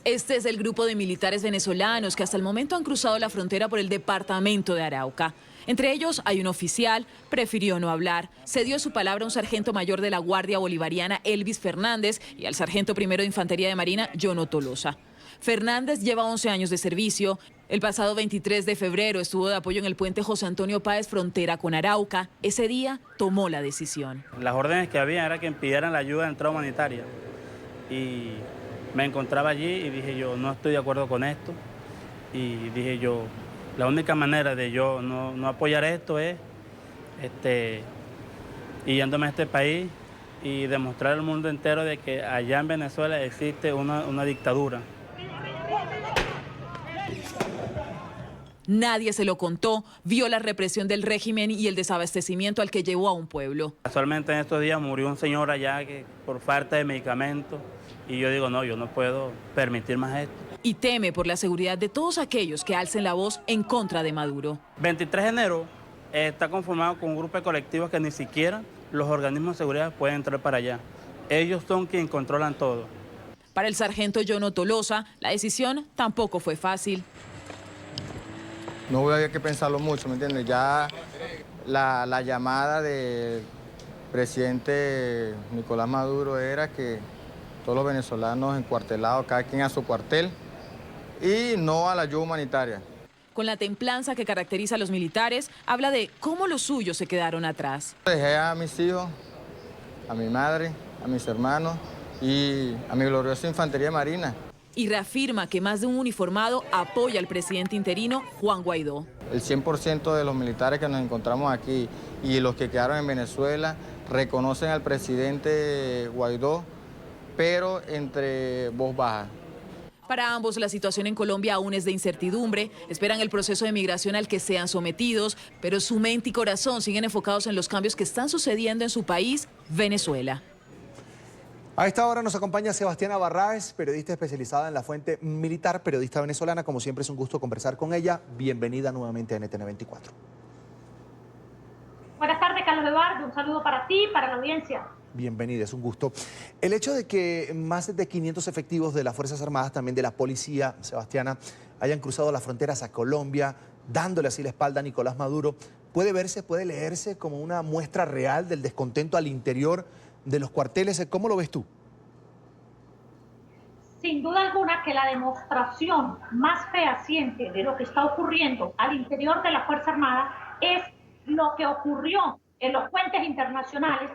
Speaker 2: Este es el grupo de militares venezolanos que hasta el momento han cruzado la frontera por el departamento de Arauca. Entre ellos hay un oficial, prefirió no hablar, cedió su palabra a un sargento mayor de la Guardia Bolivariana, Elvis Fernández, y al sargento primero de Infantería de Marina, Jono Tolosa. Fernández lleva 11 años de servicio. El pasado 23 de febrero estuvo de apoyo en el puente José Antonio Páez, frontera con Arauca. Ese día tomó la decisión.
Speaker 4: Las órdenes que había era que impidieran la ayuda de entrada humanitaria. Y me encontraba allí y dije yo, no estoy de acuerdo con esto. Y dije yo, la única manera de yo no apoyar esto es yéndome a este país y demostrar al mundo entero de que allá en Venezuela existe una dictadura.
Speaker 2: Nadie se lo contó, vio la represión del régimen y el desabastecimiento al que llevó a un pueblo.
Speaker 4: Casualmente en estos días murió un señor allá que por falta de medicamentos y yo digo, no, yo no puedo permitir más esto.
Speaker 2: Y teme por la seguridad de todos aquellos que alcen la voz en contra de Maduro.
Speaker 4: 23 de enero está conformado con un grupo de colectivos que ni siquiera los organismos de seguridad pueden entrar para allá. Ellos son quienes controlan todo.
Speaker 2: Para el sargento Yono Tolosa, la decisión tampoco fue fácil.
Speaker 5: No había que pensarlo mucho, ¿me entiendes? Ya la llamada del presidente Nicolás Maduro era que todos los venezolanos encuartelados, cada quien a su cuartel, y no a la ayuda humanitaria.
Speaker 2: Con la templanza que caracteriza a los militares, habla de cómo los suyos se quedaron atrás.
Speaker 5: Dejé a mis hijos, a mi madre, a mis hermanos y a mi gloriosa infantería marina.
Speaker 2: Y reafirma que más de un uniformado apoya al presidente interino Juan Guaidó.
Speaker 5: El 100% de los militares que nos encontramos aquí y los que quedaron en Venezuela reconocen al presidente Guaidó, pero entre voz baja.
Speaker 2: Para ambos, la situación en Colombia aún es de incertidumbre. Esperan el proceso de migración al que sean sometidos, pero su mente y corazón siguen enfocados en los cambios que están sucediendo en su país, Venezuela.
Speaker 1: A esta hora nos acompaña Sebastiana Barraez, periodista especializada en la fuente militar, periodista venezolana. Como siempre es un gusto conversar con ella. Bienvenida nuevamente a NTN 24.
Speaker 7: Buenas tardes, Carlos Eduardo. Un saludo para ti y para la audiencia.
Speaker 1: Bienvenida, es un gusto. El hecho de que más de 500 efectivos de las Fuerzas Armadas, también de la policía, Sebastiana, hayan cruzado las fronteras a Colombia, dándole así la espalda a Nicolás Maduro, puede verse, puede leerse como una muestra real del descontento al interior de los cuarteles. ¿Cómo lo ves tú?
Speaker 7: Sin duda alguna que la demostración más fehaciente de lo que está ocurriendo al interior de la Fuerza Armada es lo que ocurrió en los puentes internacionales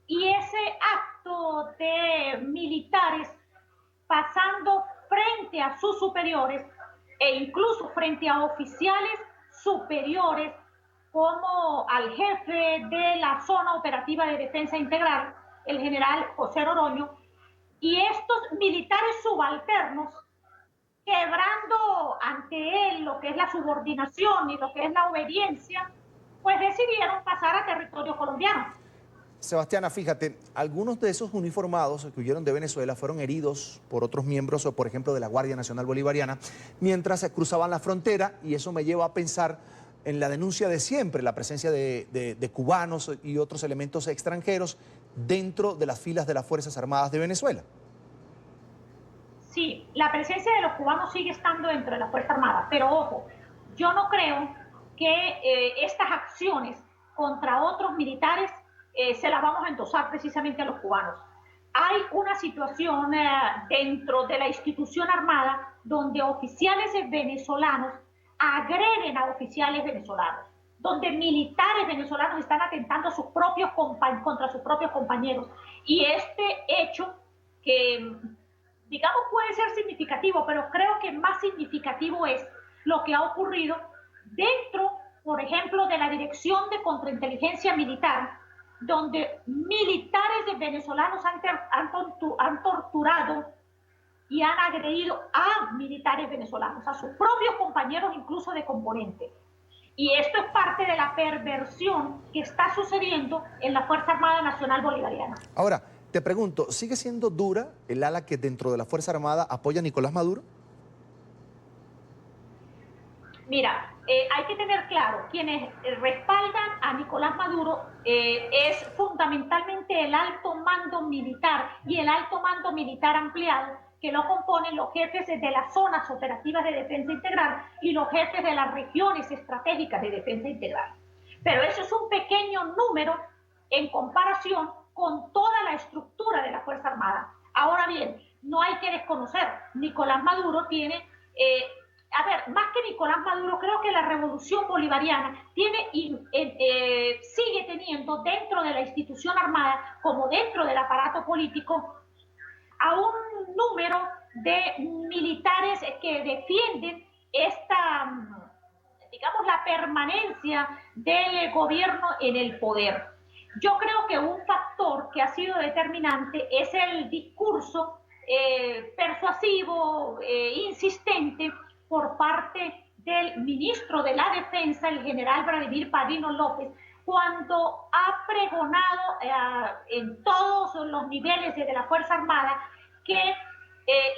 Speaker 7: y ese acto de militares pasando frente a sus superiores e incluso frente a oficiales superiores como al jefe de la Zona Operativa de Defensa Integral, el general José Oroño, y estos militares subalternos, quebrando ante él lo que es la subordinación y lo que es la obediencia, pues decidieron pasar a territorio colombiano.
Speaker 1: Sebastiana, fíjate, algunos de esos uniformados que huyeron de Venezuela fueron heridos por otros miembros, o por ejemplo de la Guardia Nacional Bolivariana, mientras se cruzaban la frontera, y eso me lleva a pensar en la denuncia de siempre, la presencia de cubanos y otros elementos extranjeros dentro de las filas de las Fuerzas Armadas de Venezuela.
Speaker 7: Sí, la presencia de los cubanos sigue estando dentro de la Fuerza Armada, pero ojo, yo no creo que estas acciones contra otros militares se las vamos a endosar precisamente a los cubanos. Hay una situación dentro de la institución armada donde oficiales venezolanos agreden a oficiales venezolanos, donde militares venezolanos están atentando a sus propios contra sus propios compañeros. Y este hecho, que digamos puede ser significativo, pero creo que más significativo es lo que ha ocurrido dentro, por ejemplo, de la Dirección de Contrainteligencia Militar, donde militares venezolanos han torturado y han agredido a militares venezolanos, a sus propios compañeros incluso de componente. Y esto es parte de la perversión que está sucediendo en la Fuerza Armada Nacional Bolivariana.
Speaker 1: Ahora, te pregunto, ¿sigue siendo dura el ala que dentro de la Fuerza Armada apoya a Nicolás Maduro?
Speaker 7: Mira, hay que tener claro, quienes respaldan a Nicolás Maduro es fundamentalmente el alto mando militar y el alto mando militar ampliado, que lo componen los jefes de las zonas operativas de defensa integral y los jefes de las regiones estratégicas de defensa integral. Pero eso es un pequeño número en comparación con toda la estructura de la Fuerza Armada. Ahora bien, no hay que desconocer. Nicolás Maduro tiene, más que Nicolás Maduro, creo que la revolución bolivariana tiene sigue teniendo dentro de la institución armada, como dentro del aparato político, a un número de militares que defienden la permanencia del gobierno en el poder. Yo creo que un factor que ha sido determinante es el discurso persuasivo, insistente por parte del ministro de la Defensa, el general Vladimir Padrino López, cuando ha pregonado en todos los niveles de la Fuerza Armada que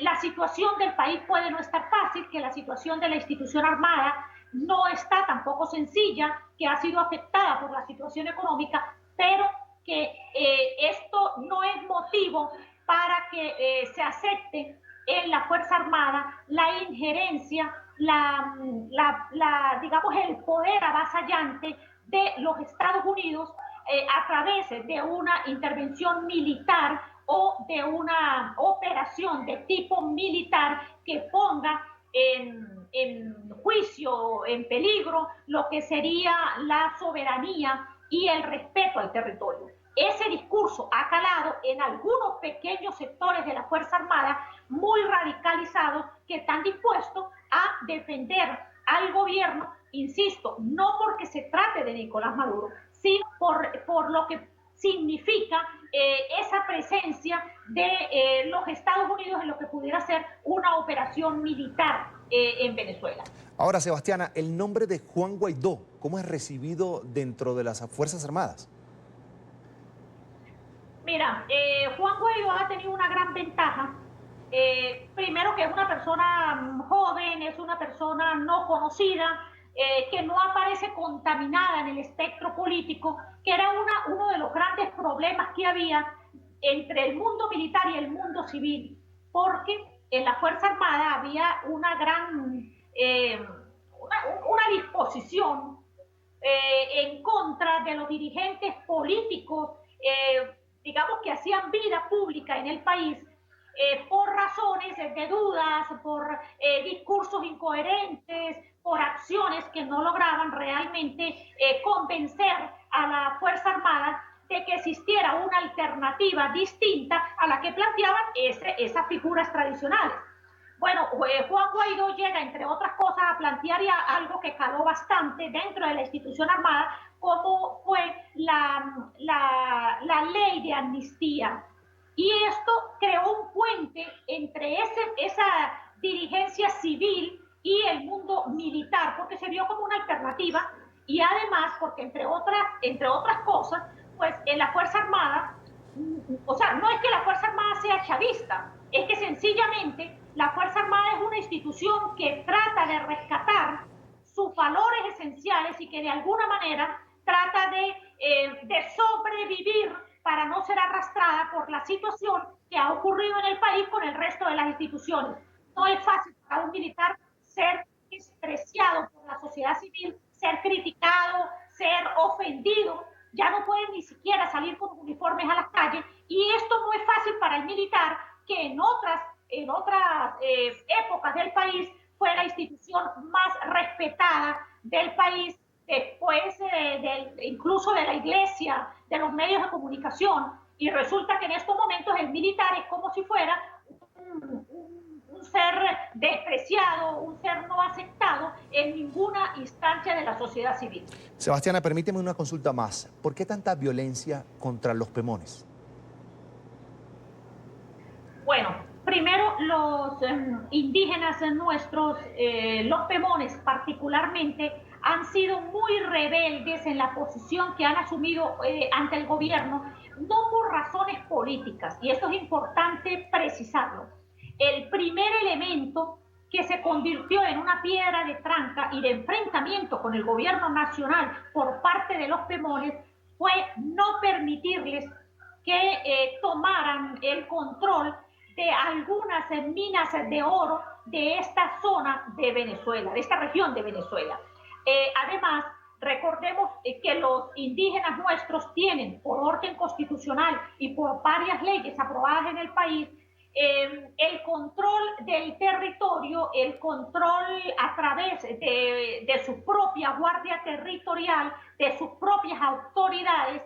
Speaker 7: la situación del país puede no estar fácil, que la situación de la institución armada no está tampoco sencilla, que ha sido afectada por la situación económica, pero que esto no es motivo para que se acepte en la Fuerza Armada la injerencia, digamos, el poder avasallante de los Estados Unidos a través de una intervención militar o de una operación de tipo militar que ponga en juicio, en peligro, lo que sería la soberanía y el respeto al territorio. Ese discurso ha calado en algunos pequeños sectores de la Fuerza Armada muy radicalizados que están dispuestos a defender al gobierno, insisto, no porque se trate de Nicolás Maduro, sino por lo que significa esa presencia de los Estados Unidos en lo que pudiera ser una operación militar en Venezuela.
Speaker 1: Ahora, Sebastiana, el nombre de Juan Guaidó, ¿cómo es recibido dentro de las Fuerzas Armadas?
Speaker 7: Mira, Juan Guaidó ha tenido una gran ventaja. Primero, que es una persona joven, es una persona no conocida, que no aparece contaminada en el espectro político, que era uno de los grandes problemas que había entre el mundo militar y el mundo civil, porque en la Fuerza Armada había una gran una disposición en contra de los dirigentes políticos, digamos, que hacían vida pública en el país, por razones de dudas, por discursos incoherentes, por acciones que no lograban realmente convencer a la Fuerza Armada de que existiera una alternativa distinta a la que planteaban esas figuras tradicionales. Bueno, Juan Guaidó llega, entre otras cosas, a plantear ya algo que caló bastante dentro de la institución armada, como fue la ley de amnistía. Y esto creó un puente entre esa dirigencia civil y el mundo militar, porque se vio como una alternativa, y además porque, entre otras cosas, pues en la Fuerza Armada, o sea, no es que la Fuerza Armada sea chavista, es que sencillamente la Fuerza Armada es una institución que trata de rescatar sus valores esenciales y que de alguna manera trata de sobrevivir para no ser arrastrada por la situación que ha ocurrido en el país con el resto de las instituciones. No es fácil para un militar ser despreciado por la sociedad civil, ser criticado, ser ofendido. Ya no pueden ni siquiera salir con uniformes a las calles, y esto no es fácil para el militar, que en otras épocas del país fue la institución más respetada del país, después incluso de la iglesia, de los medios de comunicación, y resulta que en estos momentos el militar es como si fuera un ser despreciado, un ser no aceptado en ninguna instancia de la sociedad civil.
Speaker 1: Sebastiana, permíteme una consulta más. ¿Por qué tanta violencia contra los pemones?
Speaker 7: Bueno, primero los indígenas nuestros, los pemones particularmente, han sido muy rebeldes en la posición que han asumido ante el gobierno, no por razones políticas, y esto es importante precisarlo. El primer elemento que se convirtió en una piedra de tranca y de enfrentamiento con el gobierno nacional por parte de los pemones fue no permitirles que tomaran el control de algunas minas de oro de esta zona de Venezuela, de esta región de Venezuela. Además, recordemos que los indígenas nuestros tienen, por orden constitucional y por varias leyes aprobadas en el país, el control del territorio, el control a través de su propia guardia territorial, de sus propias autoridades,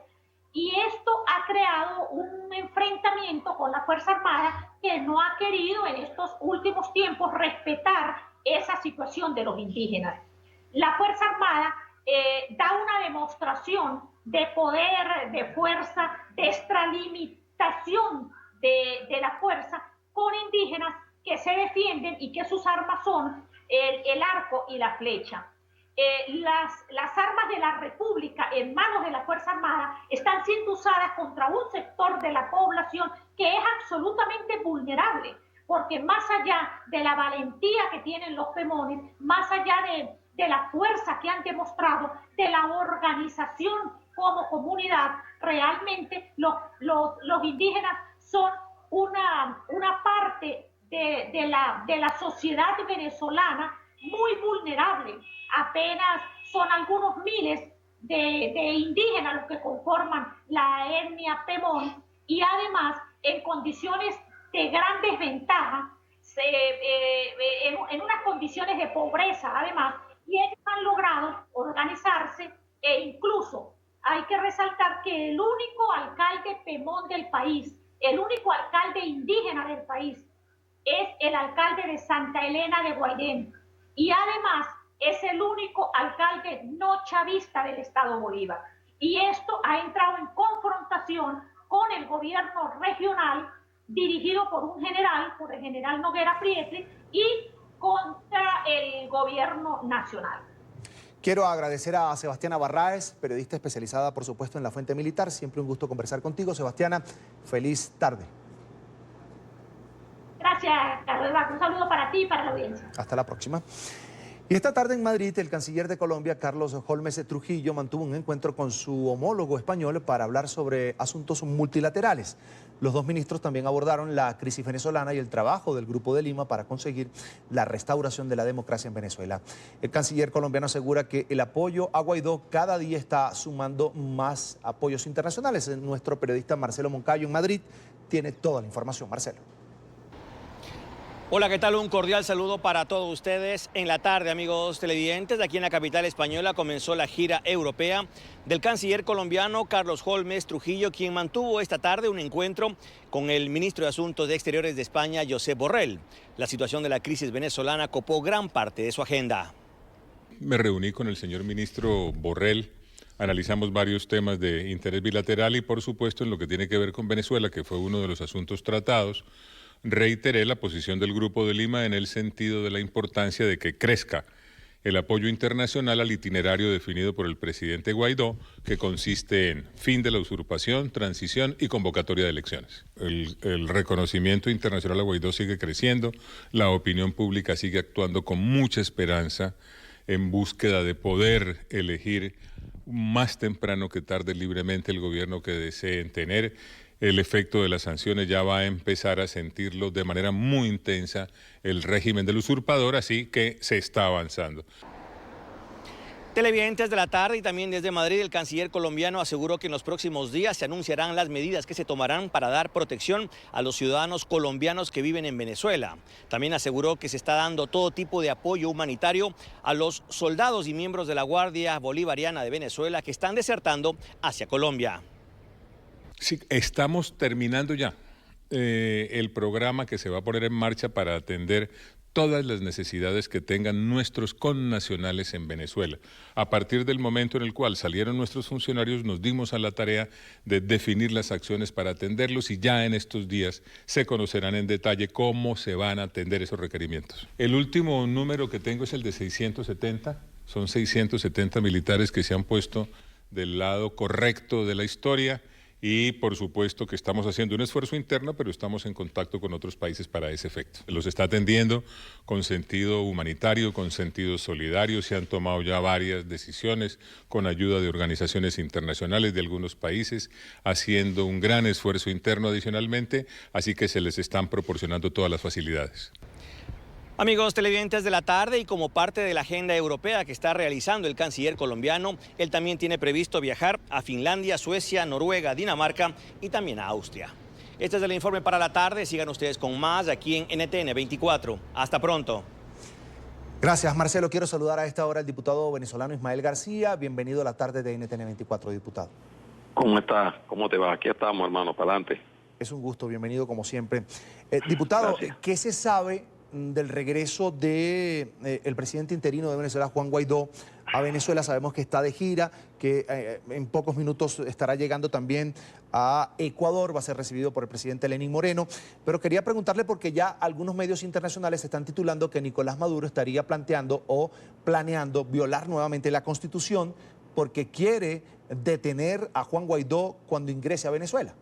Speaker 7: y esto ha creado un enfrentamiento con la Fuerza Armada que no ha querido en estos últimos tiempos respetar esa situación de los indígenas. La Fuerza Armada da una demostración de poder, de fuerza, de extralimitación de la fuerza con indígenas que se defienden y que sus armas son el arco y la flecha. Las armas de la República en manos de la Fuerza Armada están siendo usadas contra un sector de la población que es absolutamente vulnerable, porque más allá de la valentía que tienen los pemones, más allá de la fuerza que han demostrado, de la organización como comunidad, realmente los indígenas son una parte de la sociedad venezolana muy vulnerable. Apenas son algunos miles de indígenas los que conforman la etnia Pemón, y además en condiciones de gran desventaja, en unas condiciones de pobreza además, y ellos han logrado organizarse, e incluso hay que resaltar que el único alcalde Pemón del país, el único alcalde indígena del país, es el alcalde de Santa Elena de Guairén, y además es el único alcalde no chavista del estado Bolívar. Y esto ha entrado en confrontación con el gobierno regional dirigido por el general Noguera Prietli, y contra el gobierno nacional.
Speaker 1: Quiero agradecer a Sebastiana Barraez, periodista especializada, por supuesto, en la Fuente Militar. Siempre un gusto conversar contigo. Sebastiana, feliz tarde.
Speaker 7: Gracias, Carlos. Un saludo para ti y para la audiencia.
Speaker 1: Hasta la próxima. Y esta tarde en Madrid, el canciller de Colombia, Carlos Holmes Trujillo, mantuvo un encuentro con su homólogo español para hablar sobre asuntos multilaterales. Los dos ministros también abordaron la crisis venezolana y el trabajo del Grupo de Lima para conseguir la restauración de la democracia en Venezuela. El canciller colombiano asegura que el apoyo a Guaidó cada día está sumando más apoyos internacionales. Nuestro periodista Marcelo Moncayo en Madrid tiene toda la información. Marcelo.
Speaker 6: Hola, ¿qué tal? Un cordial saludo para todos ustedes. En la tarde, amigos televidentes, aquí en la capital española comenzó la gira europea del canciller colombiano Carlos Holmes Trujillo, quien mantuvo esta tarde un encuentro con el ministro de Asuntos Exteriores de España, Josep Borrell. La situación de la crisis venezolana copó gran parte de su agenda.
Speaker 9: Me reuní con el señor ministro Borrell. Analizamos varios temas de interés bilateral y, por supuesto, en lo que tiene que ver con Venezuela, que fue uno de los asuntos tratados, reiteré la posición del Grupo de Lima en el sentido de la importancia de que crezca el apoyo internacional al itinerario definido por el presidente Guaidó, que consiste en fin de la usurpación, transición y convocatoria de elecciones. El reconocimiento internacional a Guaidó sigue creciendo, la opinión pública sigue actuando con mucha esperanza en búsqueda de poder elegir más temprano que tarde libremente el gobierno que deseen tener. El efecto de las sanciones ya va a empezar a sentirlo de manera muy intensa el régimen del usurpador, así que se está avanzando.
Speaker 6: Televidentes de la tarde y también desde Madrid, el canciller colombiano aseguró que en los próximos días se anunciarán las medidas que se tomarán para dar protección a los ciudadanos colombianos que viven en Venezuela. También aseguró que se está dando todo tipo de apoyo humanitario a los soldados y miembros de la Guardia Bolivariana de Venezuela que están desertando hacia Colombia.
Speaker 9: Sí, estamos terminando ya el programa que se va a poner en marcha para atender todas las necesidades que tengan nuestros connacionales en Venezuela. A partir del momento en el cual salieron nuestros funcionarios, nos dimos a la tarea de definir las acciones para atenderlos y ya en estos días se conocerán en detalle cómo se van a atender esos requerimientos. El último número que tengo es el de 670. Son 670 militares que se han puesto del lado correcto de la historia. Y por supuesto que estamos haciendo un esfuerzo interno, pero estamos en contacto con otros países para ese efecto. Los está atendiendo con sentido humanitario, con sentido solidario. Se han tomado ya varias decisiones con ayuda de organizaciones internacionales de algunos países, haciendo un gran esfuerzo interno adicionalmente, así que se les están proporcionando todas las facilidades.
Speaker 6: Amigos televidentes de la tarde, y como parte de la agenda europea que está realizando el canciller colombiano, él también tiene previsto viajar a Finlandia, Suecia, Noruega, Dinamarca y también a Austria. Este es el informe para la tarde. Sigan ustedes con más aquí en NTN 24. Hasta pronto.
Speaker 1: Gracias, Marcelo. Quiero saludar a esta hora al diputado venezolano Ismael García. Bienvenido a la tarde de NTN 24, diputado.
Speaker 8: ¿Cómo estás? ¿Cómo te va? Aquí estamos, hermano, para adelante.
Speaker 1: Es un gusto, bienvenido como siempre. Diputado,
Speaker 8: Gracias.
Speaker 1: ¿qué se sabe del regreso de el presidente interino de Venezuela, Juan Guaidó, a Venezuela? Sabemos que está de gira, que en pocos minutos estará llegando también a Ecuador, va a ser recibido por el presidente Lenín Moreno, pero quería preguntarle porque ya algunos medios internacionales están titulando que Nicolás Maduro estaría planteando o planeando violar nuevamente la Constitución porque quiere detener a Juan Guaidó cuando ingrese a Venezuela.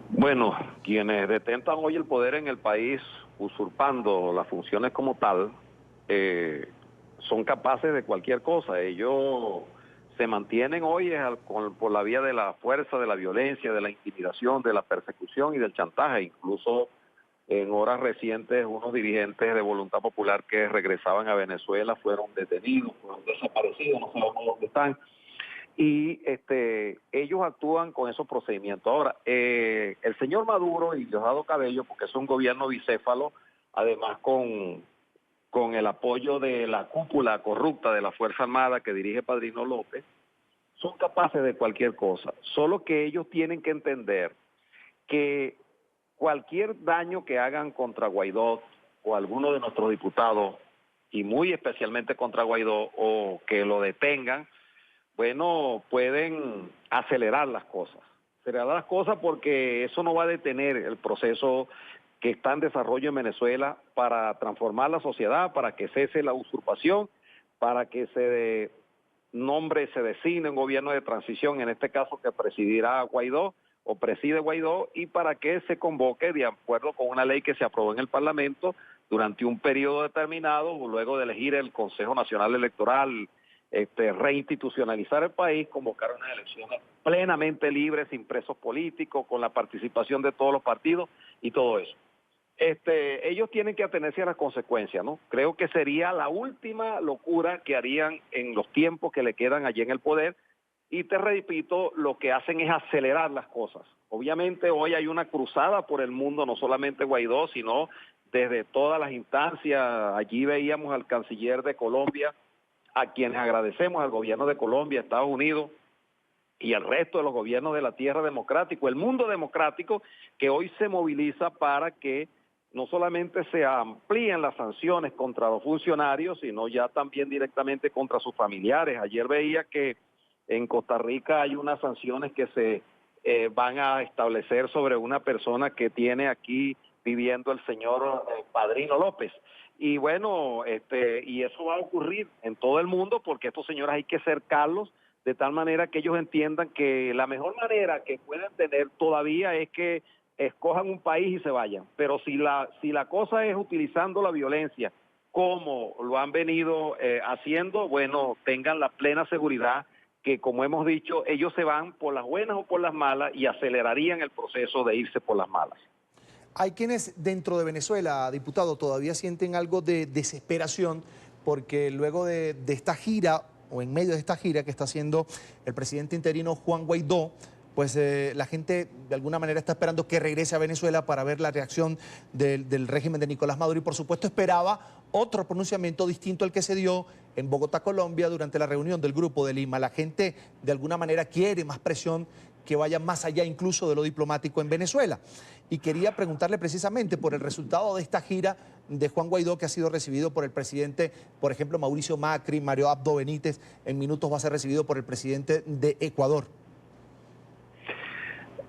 Speaker 8: Bueno, quienes detentan hoy el poder en el país, usurpando las funciones como tal, son capaces de cualquier cosa. Ellos se mantienen hoy por la vía de la fuerza, de la violencia, de la intimidación, de la persecución y del chantaje. Incluso en horas recientes, unos dirigentes de Voluntad Popular que regresaban a Venezuela fueron detenidos, fueron desaparecidos, no sabemos dónde están. Y ellos actúan con esos procedimientos. Ahora, el señor Maduro y Diosdado Cabello, porque es un gobierno bicéfalo, además con el apoyo de la cúpula corrupta de la Fuerza Armada que dirige Padrino López, son capaces de cualquier cosa. Solo que ellos tienen que entender que cualquier daño que hagan contra Guaidó o alguno de nuestros diputados, y muy especialmente contra Guaidó, o que lo detengan, bueno, pueden acelerar las cosas. Acelerar las cosas porque eso no va a detener el proceso que está en desarrollo en Venezuela para transformar la sociedad, para que cese la usurpación, para que se designe un gobierno de transición, en este caso que presidirá Guaidó o preside Guaidó, y para que se convoque de acuerdo con una ley que se aprobó en el Parlamento durante un periodo determinado, luego de elegir el Consejo Nacional Electoral, reinstitucionalizar el país, convocar unas elecciones plenamente libres, sin presos políticos, con la participación de todos los partidos y todo eso. Ellos tienen que atenerse a las consecuencias, ¿no? Creo que sería la última locura que harían en los tiempos que le quedan allí en el poder, y te repito, lo que hacen es acelerar las cosas. Obviamente hoy hay una cruzada por el mundo, no solamente Guaidó, sino desde todas las instancias. Allí veíamos al canciller de Colombia, a quienes agradecemos, al gobierno de Colombia, Estados Unidos y al resto de los gobiernos de la tierra democrático, el mundo democrático, que hoy se moviliza para que no solamente se amplíen las sanciones contra los funcionarios, sino ya también directamente contra sus familiares. Ayer veía que en Costa Rica hay unas sanciones que se van a establecer sobre una persona que tiene aquí viviendo el señor Padrino López. Y bueno, y eso va a ocurrir en todo el mundo porque estos señores hay que cercarlos de tal manera que ellos entiendan que la mejor manera que pueden tener todavía es que escojan un país y se vayan. Pero si la cosa es utilizando la violencia como lo han venido haciendo, bueno, tengan la plena seguridad que, como hemos dicho, ellos se van por las buenas o por las malas y acelerarían el proceso de irse por las malas.
Speaker 1: Hay quienes dentro de Venezuela, diputado, todavía sienten algo de desesperación porque luego de esta gira, o en medio de esta gira que está haciendo el presidente interino Juan Guaidó, pues la gente de alguna manera está esperando que regrese a Venezuela para ver la reacción del régimen de Nicolás Maduro, y por supuesto esperaba otro pronunciamiento distinto al que se dio en Bogotá, Colombia, durante la reunión del Grupo de Lima. La gente de alguna manera quiere más presión que vaya más allá incluso de lo diplomático en Venezuela. Y quería preguntarle precisamente por el resultado de esta gira de Juan Guaidó, que ha sido recibido por el presidente, por ejemplo, Mauricio Macri, Mario Abdo Benítez, en minutos va a ser recibido por el presidente de Ecuador.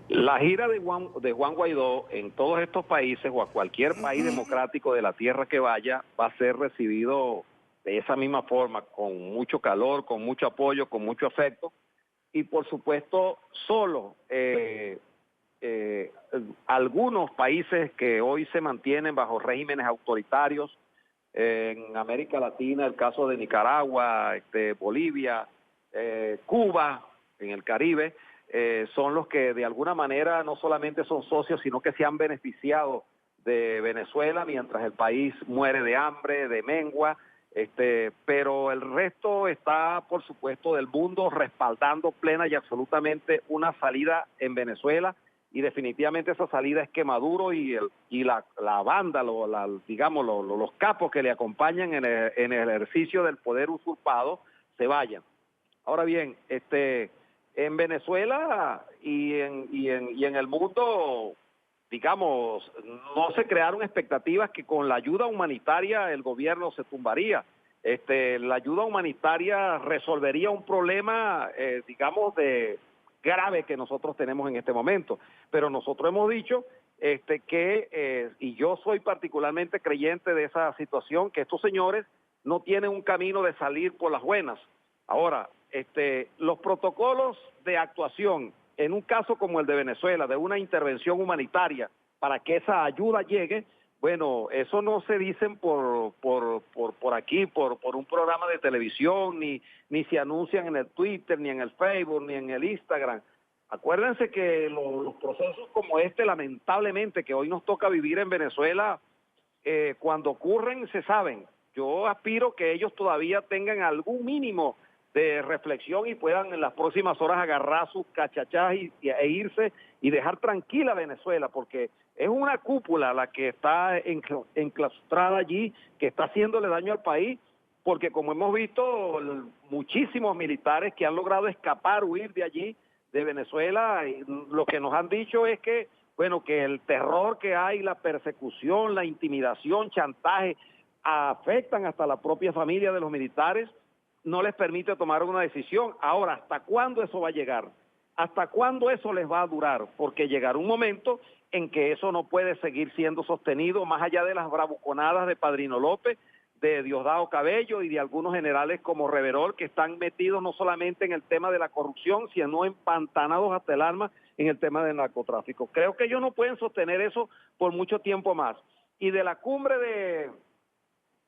Speaker 8: La gira de Juan Guaidó en todos estos países o a cualquier país democrático de la tierra que vaya va a ser recibido de esa misma forma, con mucho calor, con mucho apoyo, con mucho afecto. Y por supuesto, solo algunos países que hoy se mantienen bajo regímenes autoritarios, en América Latina, el caso de Nicaragua, Bolivia, Cuba, en el Caribe, son los que de alguna manera no solamente son socios, sino que se han beneficiado de Venezuela mientras el país muere de hambre, de mengua. Pero el resto está, por supuesto, del mundo respaldando plena y absolutamente una salida en Venezuela y definitivamente esa salida es que Maduro y la banda, digamos, los capos que le acompañan en el ejercicio del poder usurpado se vayan. Ahora bien, en Venezuela y en el mundo, digamos, no se crearon expectativas que con la ayuda humanitaria el gobierno se tumbaría. La ayuda humanitaria resolvería un problema, digamos, grave que nosotros tenemos en este momento. Pero nosotros hemos dicho y yo soy particularmente creyente de esa situación, que estos señores no tienen un camino de salir por las buenas. Ahora, los protocolos de actuación en un caso como el de Venezuela, de una intervención humanitaria para que esa ayuda llegue, bueno, eso no se dicen por aquí, por un programa de televisión, ni se anuncian en el Twitter, ni en el Facebook, ni en el Instagram. Acuérdense que los procesos como lamentablemente, que hoy nos toca vivir en Venezuela, cuando ocurren se saben. Yo aspiro que ellos todavía tengan algún mínimo de reflexión y puedan en las próximas horas agarrar sus cachachas e irse y dejar tranquila Venezuela, porque es una cúpula la que está enclaustrada allí, que está haciéndole daño al país, porque como hemos visto, muchísimos militares que han logrado escapar, huir de allí, de Venezuela, y lo que nos han dicho es que, bueno, que el terror que hay, la persecución, la intimidación, chantaje, afectan hasta la propia familia de los militares, no les permite tomar una decisión. Ahora, ¿hasta cuándo eso va a llegar? ¿Hasta cuándo eso les va a durar? Porque llegará un momento en que eso no puede seguir siendo sostenido, más allá de las bravuconadas de Padrino López, de Diosdado Cabello y de algunos generales como Reverol, que están metidos no solamente en el tema de la corrupción, sino empantanados hasta el alma en el tema del narcotráfico. Creo que ellos no pueden sostener eso por mucho tiempo más. Y de la cumbre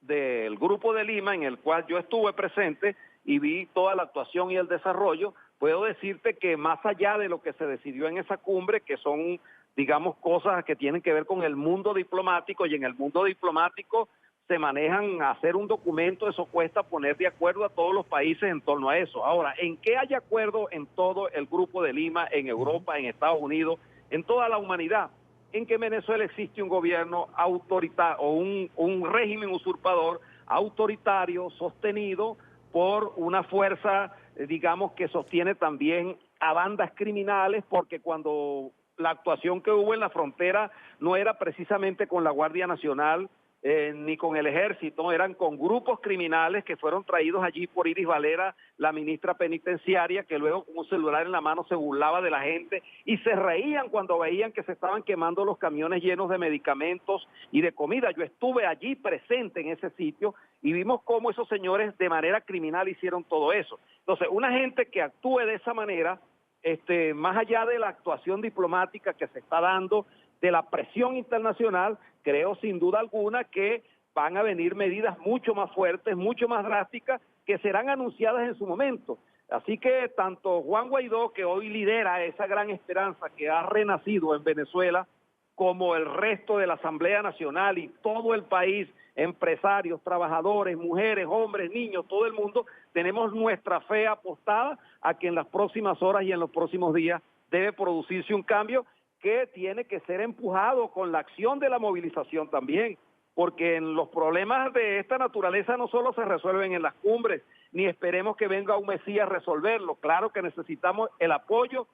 Speaker 8: del Grupo de Lima, en el cual yo estuve presente y vi toda la actuación y el desarrollo, puedo decirte que más allá de lo que se decidió en esa cumbre, que son, digamos, cosas que tienen que ver con el mundo diplomático, y en el mundo diplomático se manejan, hacer un documento, eso cuesta poner de acuerdo a todos los países en torno a eso. Ahora, ¿en qué hay acuerdo en todo el Grupo de Lima, en Europa, en Estados Unidos, en toda la humanidad? En que en Venezuela existe un gobierno autoritario o un régimen usurpador autoritario sostenido por una fuerza, digamos, que sostiene también a bandas criminales, porque cuando la actuación que hubo en la frontera no era precisamente con la Guardia Nacional ni con el ejército, eran con grupos criminales que fueron traídos allí por Iris Valera, la ministra penitenciaria, que luego con un celular en la mano se burlaba de la gente y se reían cuando veían que se estaban quemando los camiones llenos de medicamentos y de comida. Yo estuve allí presente en ese sitio y vimos cómo esos señores de manera criminal hicieron todo eso. Entonces, una gente que actúe de esa manera, más allá de la actuación diplomática que se está dando, de la presión internacional, creo sin duda alguna que van a venir medidas mucho más fuertes, mucho más drásticas, que serán anunciadas en su momento. Así que tanto Juan Guaidó, que hoy lidera esa gran esperanza que ha renacido en Venezuela, como el resto de la Asamblea Nacional y todo el país, empresarios, trabajadores, mujeres, hombres, niños, todo el mundo, tenemos nuestra fe apostada a que en las próximas horas y en los próximos días debe producirse un cambio que tiene que ser empujado con la acción de la movilización también, porque en los problemas de esta naturaleza no solo se resuelven en las cumbres, ni esperemos que venga un Mesías a resolverlo. Claro que necesitamos el apoyo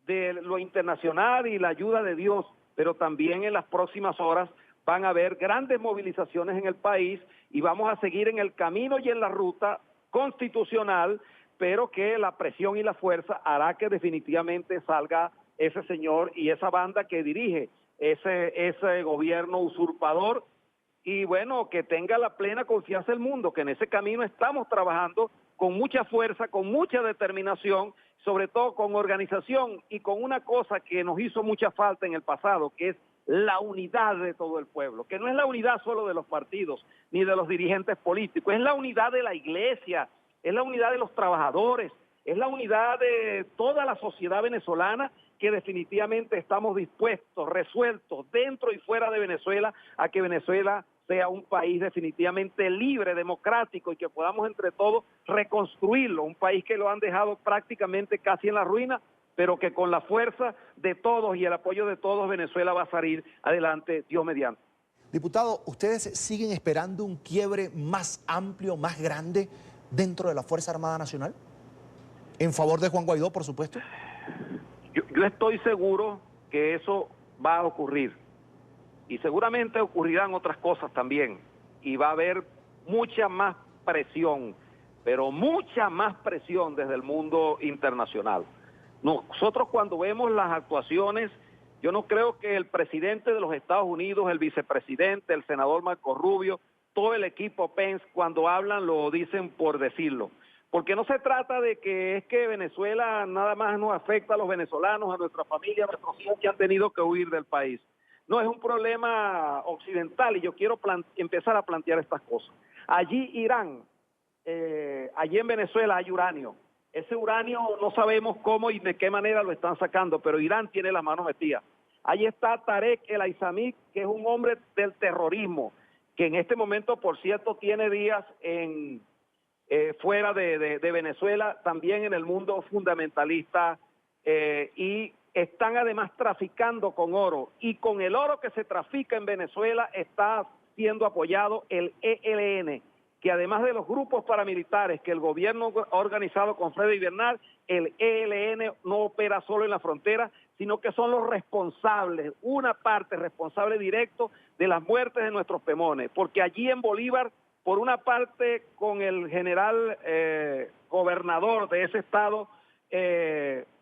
Speaker 8: de lo internacional y la ayuda de Dios, pero también en las próximas horas van a haber grandes movilizaciones en el país y vamos a seguir en el camino y en la ruta constitucional, pero que la presión y la fuerza hará que definitivamente salga ese señor y esa banda que dirige ese gobierno usurpador, y bueno, que tenga la plena confianza del mundo, que en ese camino estamos trabajando con mucha fuerza, con mucha determinación, sobre todo con organización y con una cosa que nos hizo mucha falta en el pasado, que es la unidad de todo el pueblo, que no es la unidad solo de los partidos ni de los dirigentes políticos, es la unidad de la iglesia, es la unidad de los trabajadores, es la unidad de toda la sociedad venezolana, que definitivamente estamos dispuestos, resueltos, dentro y fuera de Venezuela, a que Venezuela sea un país definitivamente libre, democrático, y que podamos entre todos reconstruirlo, un país que lo han dejado prácticamente casi en la ruina, pero que con la fuerza de todos y el apoyo de todos Venezuela va a salir adelante, Dios mediante.
Speaker 1: Diputado, ¿ustedes siguen esperando un quiebre más amplio, más grande dentro de la Fuerza Armada Nacional? En favor de Juan Guaidó, por supuesto.
Speaker 8: Yo estoy seguro que eso va a ocurrir. Y seguramente ocurrirán otras cosas también. Y va a haber mucha más presión, pero mucha más presión desde el mundo internacional. Nosotros cuando vemos las actuaciones, yo no creo que el presidente de los Estados Unidos, el vicepresidente, el senador Marco Rubio, todo el equipo Pence, cuando hablan lo dicen por decirlo. Porque no se trata de que es que Venezuela nada más nos afecta a los venezolanos, a nuestra familia, a nuestros hijos que han tenido que huir del país. No, es un problema occidental y yo quiero empezar a plantear estas cosas. Allí Irán, allí en Venezuela hay uranio. Ese uranio no sabemos cómo y de qué manera lo están sacando, pero Irán tiene las manos metidas. Allí está Tarek El Aizami, que es un hombre del terrorismo, que en este momento, por cierto, tiene días fuera de Venezuela, también en el mundo fundamentalista, y están además traficando con oro. Y con el oro que se trafica en Venezuela está siendo apoyado el ELN, que además de los grupos paramilitares que el gobierno ha organizado con Freddy Bernal, el ELN no opera solo en la frontera, sino que son los responsables, una parte responsable directo de las muertes de nuestros pemones, porque allí en Bolívar, por una parte con el general gobernador de ese estado,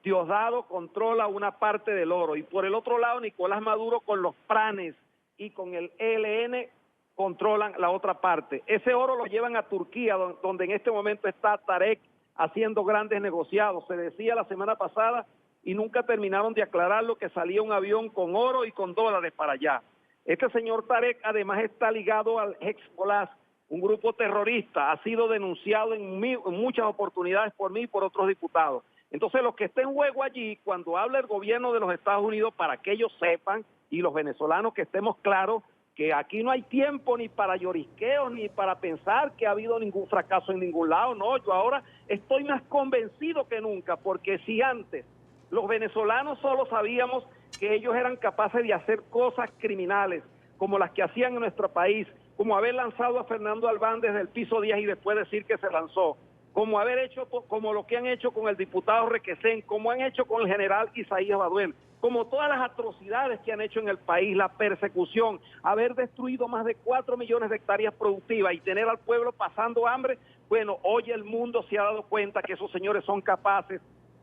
Speaker 8: Diosdado controla una parte del oro, y por el otro lado Nicolás Maduro con los pranes y con el ELN controlan la otra parte. Ese oro lo llevan a Turquía, donde en este momento está Tarek haciendo grandes negociados. Se decía la semana pasada y nunca terminaron de aclararlo que salía un avión con oro y con dólares para allá. Este señor Tarek además está ligado al Hezbollah, un grupo terrorista, ha sido denunciado en muchas oportunidades por mí y por otros diputados. Entonces, lo que está en juego allí, cuando habla el gobierno de los Estados Unidos, para que ellos sepan, y los venezolanos que estemos claros, que aquí no hay tiempo ni para llorisqueos, ni para pensar que ha habido ningún fracaso en ningún lado. No, yo ahora estoy más convencido que nunca, porque si antes los venezolanos solo sabíamos que ellos eran capaces de hacer cosas criminales, como las que hacían en nuestro país, como haber lanzado a Fernando Albán desde el piso 10 y después decir que se lanzó, como haber hecho, como lo que han hecho con el diputado Requesén, como han hecho con el general Isaías Baduel, como todas las atrocidades que han hecho en el país, la persecución, haber destruido más de 4 millones de hectáreas productivas y tener al pueblo pasando hambre. Bueno, hoy el mundo se ha dado cuenta que esos señores son capaces,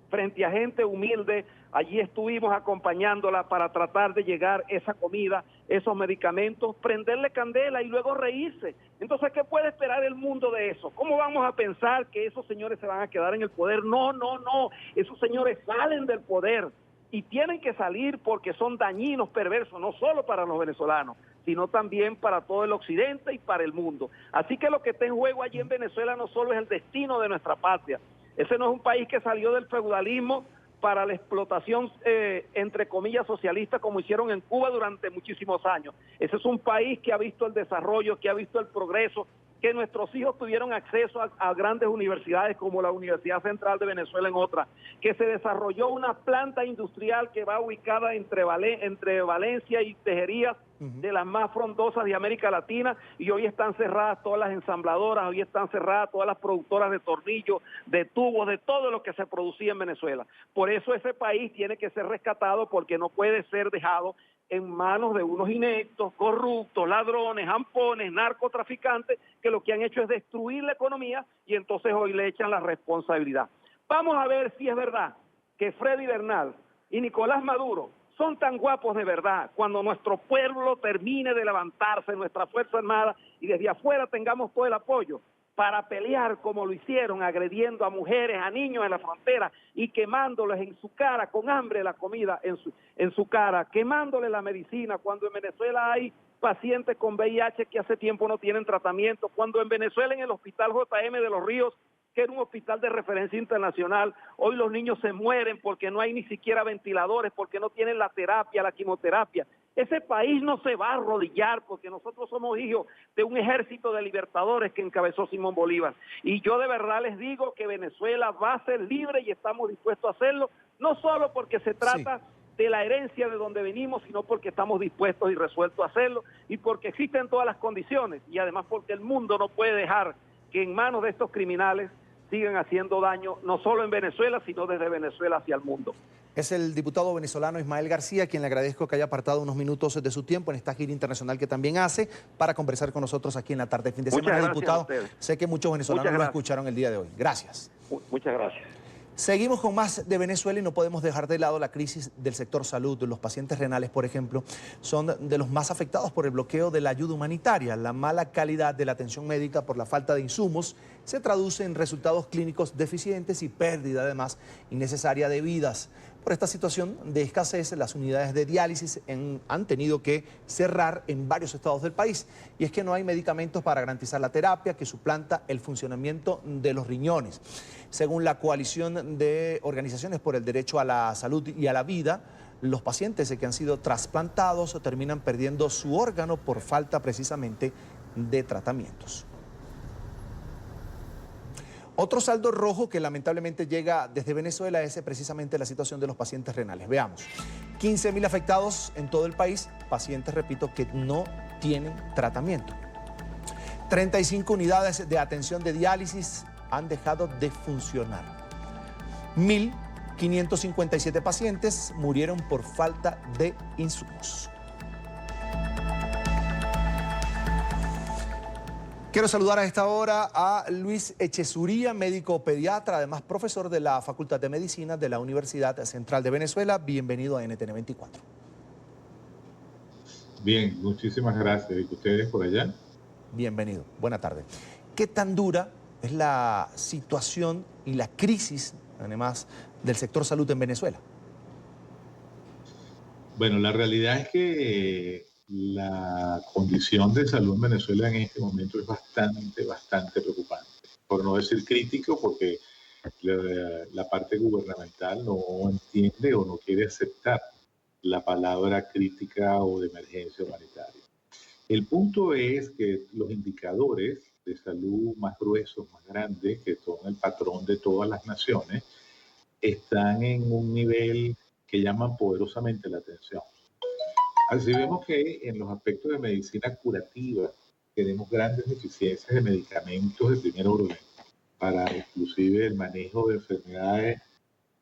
Speaker 8: frente a gente humilde. Allí estuvimos acompañándola para tratar de llegar esa comida, esos medicamentos, prenderle candela y luego reírse. Entonces, ¿qué puede esperar el mundo de eso? ¿Cómo vamos a pensar que esos señores se van a quedar en el poder? No, no, no. Esos señores salen del poder y tienen que salir porque son dañinos, perversos, no solo para los venezolanos, sino también para todo el occidente y para el mundo. Así que lo que está en juego allí en Venezuela no solo es el destino de nuestra patria. Ese no es un país que salió del feudalismo para la explotación, entre comillas, socialista, como hicieron en Cuba durante muchísimos años. Ese es un país que ha visto el desarrollo, que ha visto el progreso, que nuestros hijos tuvieron acceso a grandes universidades como la Universidad Central de Venezuela en otra, que se desarrolló una planta industrial que va ubicada entre Valencia y Tejerías, de las más frondosas de América Latina, y hoy están cerradas todas las ensambladoras, hoy están cerradas todas las productoras de tornillos, de tubos, de todo lo que se producía en Venezuela. Por eso ese país tiene que ser rescatado, porque no puede ser dejado en manos de unos ineptos, corruptos, ladrones, ampones, narcotraficantes, que lo que han hecho es destruir la economía y entonces hoy le echan la responsabilidad. Vamos a ver si es verdad que Freddy Bernal y Nicolás Maduro son tan guapos de verdad cuando nuestro pueblo termine de levantarse, nuestra Fuerza Armada, y desde afuera tengamos todo el apoyo para pelear como lo hicieron, agrediendo a mujeres, a niños en la frontera y quemándoles en su cara, con hambre, la comida en su cara, quemándole la medicina, cuando en Venezuela hay pacientes con VIH que hace tiempo no tienen tratamiento, cuando en Venezuela en el Hospital JM de Los Ríos, que era un hospital de referencia internacional, hoy los niños se mueren porque no hay ni siquiera ventiladores, porque no tienen la terapia, la quimioterapia. Ese país no se va a arrodillar, porque nosotros somos hijos de un ejército de libertadores que encabezó Simón Bolívar. Y yo de verdad les digo que Venezuela va a ser libre y estamos dispuestos a hacerlo,
Speaker 10: no solo porque se trata de la herencia de donde venimos, sino porque estamos dispuestos y resueltos a hacerlo, y porque existen todas las condiciones, y además porque el mundo no puede dejar que en manos de estos criminales sigan haciendo daño, no solo en Venezuela, sino desde Venezuela hacia el mundo.
Speaker 1: Es el diputado venezolano Ismael García, quien le agradezco que haya apartado unos minutos de su tiempo en esta gira internacional que también hace para conversar con nosotros aquí en la tarde de fin de semana.
Speaker 10: Muchas gracias,
Speaker 1: Diputado,
Speaker 10: a ustedes.
Speaker 1: sé que muchos venezolanos lo escucharon el día de hoy. Gracias.
Speaker 10: Muchas gracias.
Speaker 1: Seguimos con más de Venezuela y no podemos dejar de lado la crisis del sector salud. Los pacientes renales, por ejemplo, son de los más afectados por el bloqueo de la ayuda humanitaria. La mala calidad de la atención médica por la falta de insumos se traduce en resultados clínicos deficientes y pérdida, además, innecesaria de vidas. Por esta situación de escasez, las unidades de diálisis han tenido que cerrar en varios estados del país. Y es que no hay medicamentos para garantizar la terapia que suplanta el funcionamiento de los riñones. Según la coalición de organizaciones por el derecho a la salud y a la vida, los pacientes que han sido trasplantados terminan perdiendo su órgano por falta precisamente de tratamientos. Otro saldo rojo que lamentablemente llega desde Venezuela es precisamente la situación de los pacientes renales. Veamos, 15.000 afectados en todo el país, pacientes, repito, que no tienen tratamiento. 35 unidades de atención de diálisis han dejado de funcionar. 1.557 pacientes murieron por falta de insumos. Quiero saludar a esta hora a Luis Echezuría, médico pediatra, además profesor de la Facultad de Medicina de la Universidad Central de Venezuela. Bienvenido a NTN 24.
Speaker 11: Bien, muchísimas gracias. ¿Y ustedes por allá?
Speaker 1: Bienvenido. Buena tarde. ¿Qué tan dura es la situación y la crisis, además, del sector salud en Venezuela?
Speaker 11: Bueno, la realidad es que la condición de salud en Venezuela en este momento es bastante preocupante. Por no decir crítico, porque la parte gubernamental no entiende o no quiere aceptar la palabra crítica o de emergencia humanitaria. El punto es que los indicadores de salud más gruesos, más grandes, que son el patrón de todas las naciones, están en un nivel que llaman poderosamente la atención. Así vemos que en los aspectos de medicina curativa tenemos grandes deficiencias de medicamentos de primer orden para inclusive el manejo de enfermedades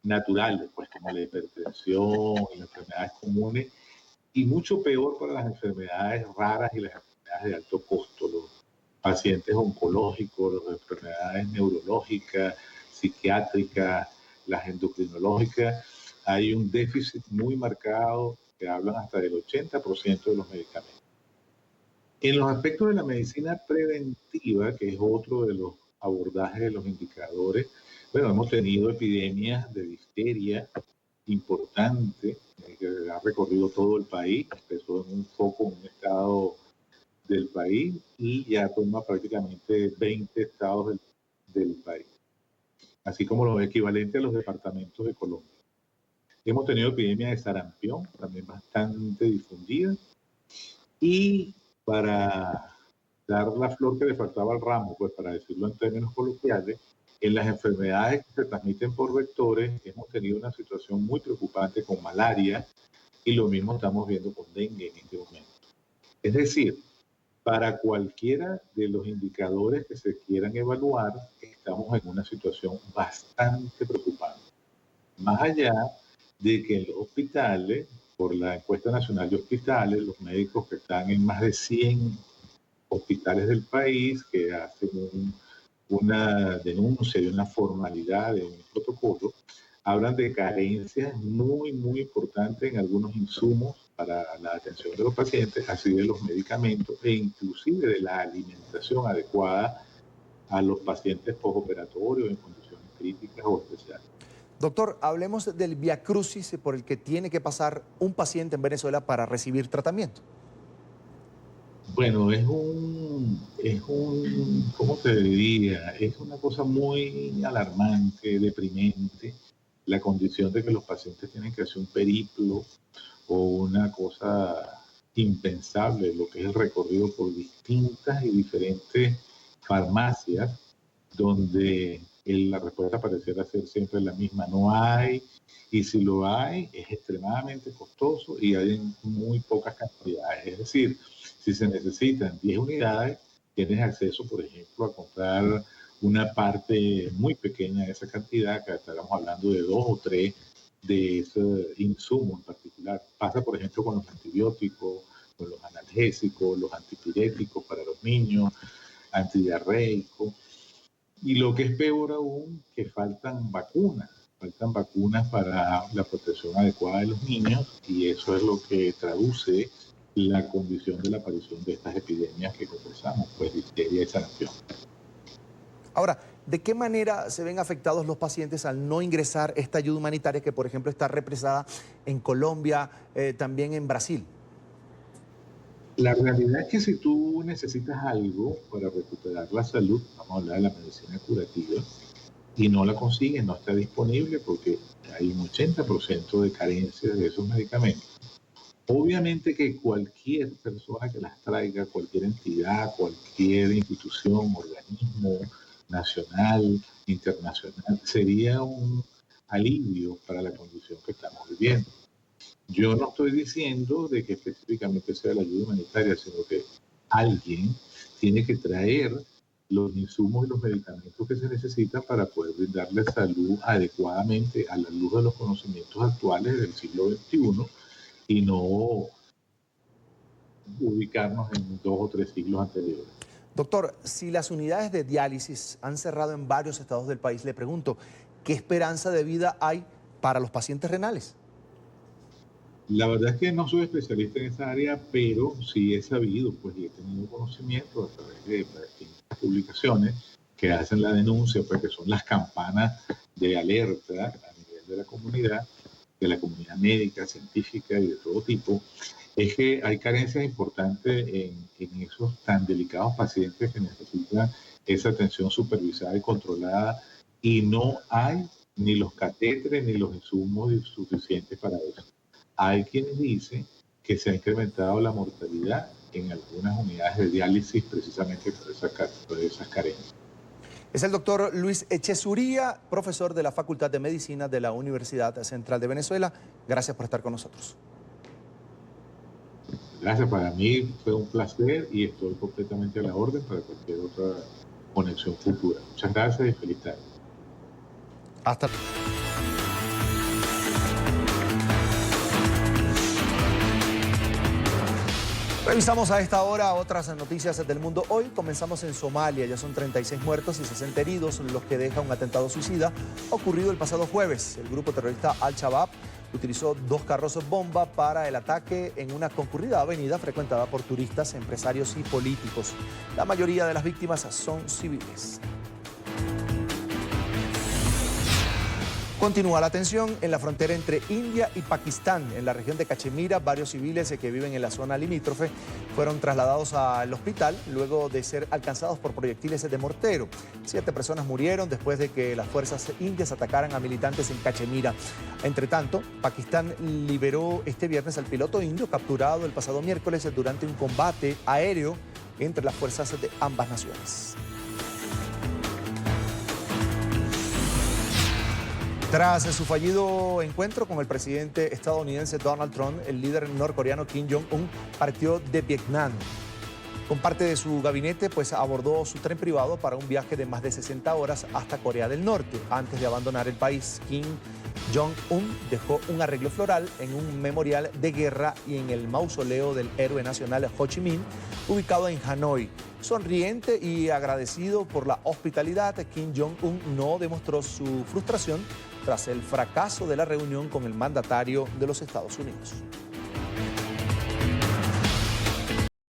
Speaker 11: naturales, pues como la hipertensión y las enfermedades comunes, y mucho peor para las enfermedades raras y las enfermedades de alto costo, los pacientes oncológicos, las enfermedades neurológicas, psiquiátricas, las endocrinológicas. Hay un déficit muy marcado que hablan hasta del 80% de los medicamentos. En los aspectos de la medicina preventiva, que es otro de los abordajes de los indicadores, bueno, hemos tenido epidemias de difteria importante que ha recorrido todo el país, empezó en un foco en un estado del país y ya toma prácticamente 20 estados del país, así como los equivalentes a los departamentos de Colombia. Hemos tenido epidemias de sarampión, también bastante difundida. Y para dar la flor que le faltaba al ramo, pues para decirlo en términos coloquiales, en las enfermedades que se transmiten por vectores hemos tenido una situación muy preocupante con malaria y lo mismo estamos viendo con dengue en este momento. Es decir, para cualquiera de los indicadores que se quieran evaluar, estamos en una situación bastante preocupante. Más allá de que en los hospitales, por la encuesta nacional de hospitales, los médicos que están en más de 100 hospitales del país, que hacen una denuncia y una formalidad de un protocolo, hablan de carencias muy importantes en algunos insumos para la atención de los pacientes, así de los medicamentos e inclusive de la alimentación adecuada a los pacientes postoperatorios en condiciones críticas o especiales.
Speaker 1: Doctor, hablemos del viacrucis por el que tiene que pasar un paciente en Venezuela para recibir tratamiento.
Speaker 11: Bueno, ¿cómo te diría? Es una cosa muy alarmante, deprimente, la condición de que los pacientes tienen que hacer un periplo o una cosa impensable, lo que es el recorrido por distintas y diferentes farmacias, donde la respuesta pareciera ser siempre la misma, no hay, y si lo hay, es extremadamente costoso y hay en muy pocas cantidades. Es decir, si se necesitan 10 unidades, tienes acceso, por ejemplo, a comprar una parte muy pequeña de esa cantidad, que estaremos hablando de 2 o 3 de ese insumo en particular. Pasa, por ejemplo, con los antibióticos, con los analgésicos, los antipiréticos para los niños, antidiarreicos. Y lo que es peor aún, que faltan vacunas para la protección adecuada de los niños, y eso es lo que traduce la condición de la aparición de estas epidemias que conversamos, pues difteria y sarampión.
Speaker 1: Ahora, ¿de qué manera se ven afectados los pacientes al no ingresar esta ayuda humanitaria que, por ejemplo, está represada en Colombia, también en Brasil?
Speaker 11: La realidad es que si tú necesitas algo para recuperar la salud, vamos a hablar de la medicina curativa, y no la consigues, no está disponible porque hay un 80% de carencia de esos medicamentos. Obviamente que cualquier persona que las traiga, cualquier entidad, cualquier institución, organismo nacional, internacional, sería un alivio para la condición que estamos viviendo. Yo no estoy diciendo de que específicamente sea la ayuda humanitaria, sino que alguien tiene que traer los insumos y los medicamentos que se necesitan para poder brindarle salud adecuadamente a la luz de los conocimientos actuales del siglo XXI y no ubicarnos en 2 o 3 siglos anteriores.
Speaker 1: Doctor, si las unidades de diálisis han cerrado en varios estados del país, le pregunto, ¿qué esperanza de vida hay para los pacientes renales?
Speaker 11: La verdad es que no soy especialista en esa área, pero sí he sabido, pues, y he tenido conocimiento a través de distintas publicaciones que hacen la denuncia, pues, que son las campanas de alerta a nivel de la comunidad médica, científica y de todo tipo, es que hay carencias importantes en esos tan delicados pacientes que necesitan esa atención supervisada y controlada, y no hay ni los catéteres ni los insumos suficientes para eso. Hay quienes dicen que se ha incrementado la mortalidad en algunas unidades de diálisis precisamente por esas carencias.
Speaker 1: Es el doctor Luis Echezuría, profesor de la Facultad de Medicina de la Universidad Central de Venezuela. Gracias por estar con nosotros.
Speaker 11: Gracias, para mí fue un placer y estoy completamente a la orden para cualquier otra conexión futura. Muchas gracias y feliz tarde.
Speaker 1: Hasta Revisamos a esta hora otras noticias del mundo. Hoy comenzamos en Somalia. Ya son 36 muertos y 60 heridos, los que deja un atentado suicida ocurrido el pasado jueves. El grupo terrorista Al-Shabaab utilizó 2 carros bomba para el ataque en una concurrida avenida frecuentada por turistas, empresarios y políticos. La mayoría de las víctimas son civiles. Continúa la tensión en la frontera entre India y Pakistán. En la región de Cachemira, varios civiles que viven en la zona limítrofe fueron trasladados al hospital luego de ser alcanzados por proyectiles de mortero. 7 personas murieron después de que las fuerzas indias atacaran a militantes en Cachemira. Entre tanto, Pakistán liberó este viernes al piloto indio capturado el pasado miércoles durante un combate aéreo entre las fuerzas de ambas naciones. Tras su fallido encuentro con el presidente estadounidense Donald Trump, el líder norcoreano Kim Jong-un partió de Vietnam. Con parte de su gabinete, pues abordó su tren privado para un viaje de más de 60 horas hasta Corea del Norte. Antes de abandonar el país, Kim Jong-un dejó un arreglo floral en un memorial de guerra y en el mausoleo del héroe nacional Ho Chi Minh, ubicado en Hanoi. Sonriente y agradecido por la hospitalidad, Kim Jong-un no demostró su frustración tras el fracaso de la reunión con el mandatario de los Estados Unidos.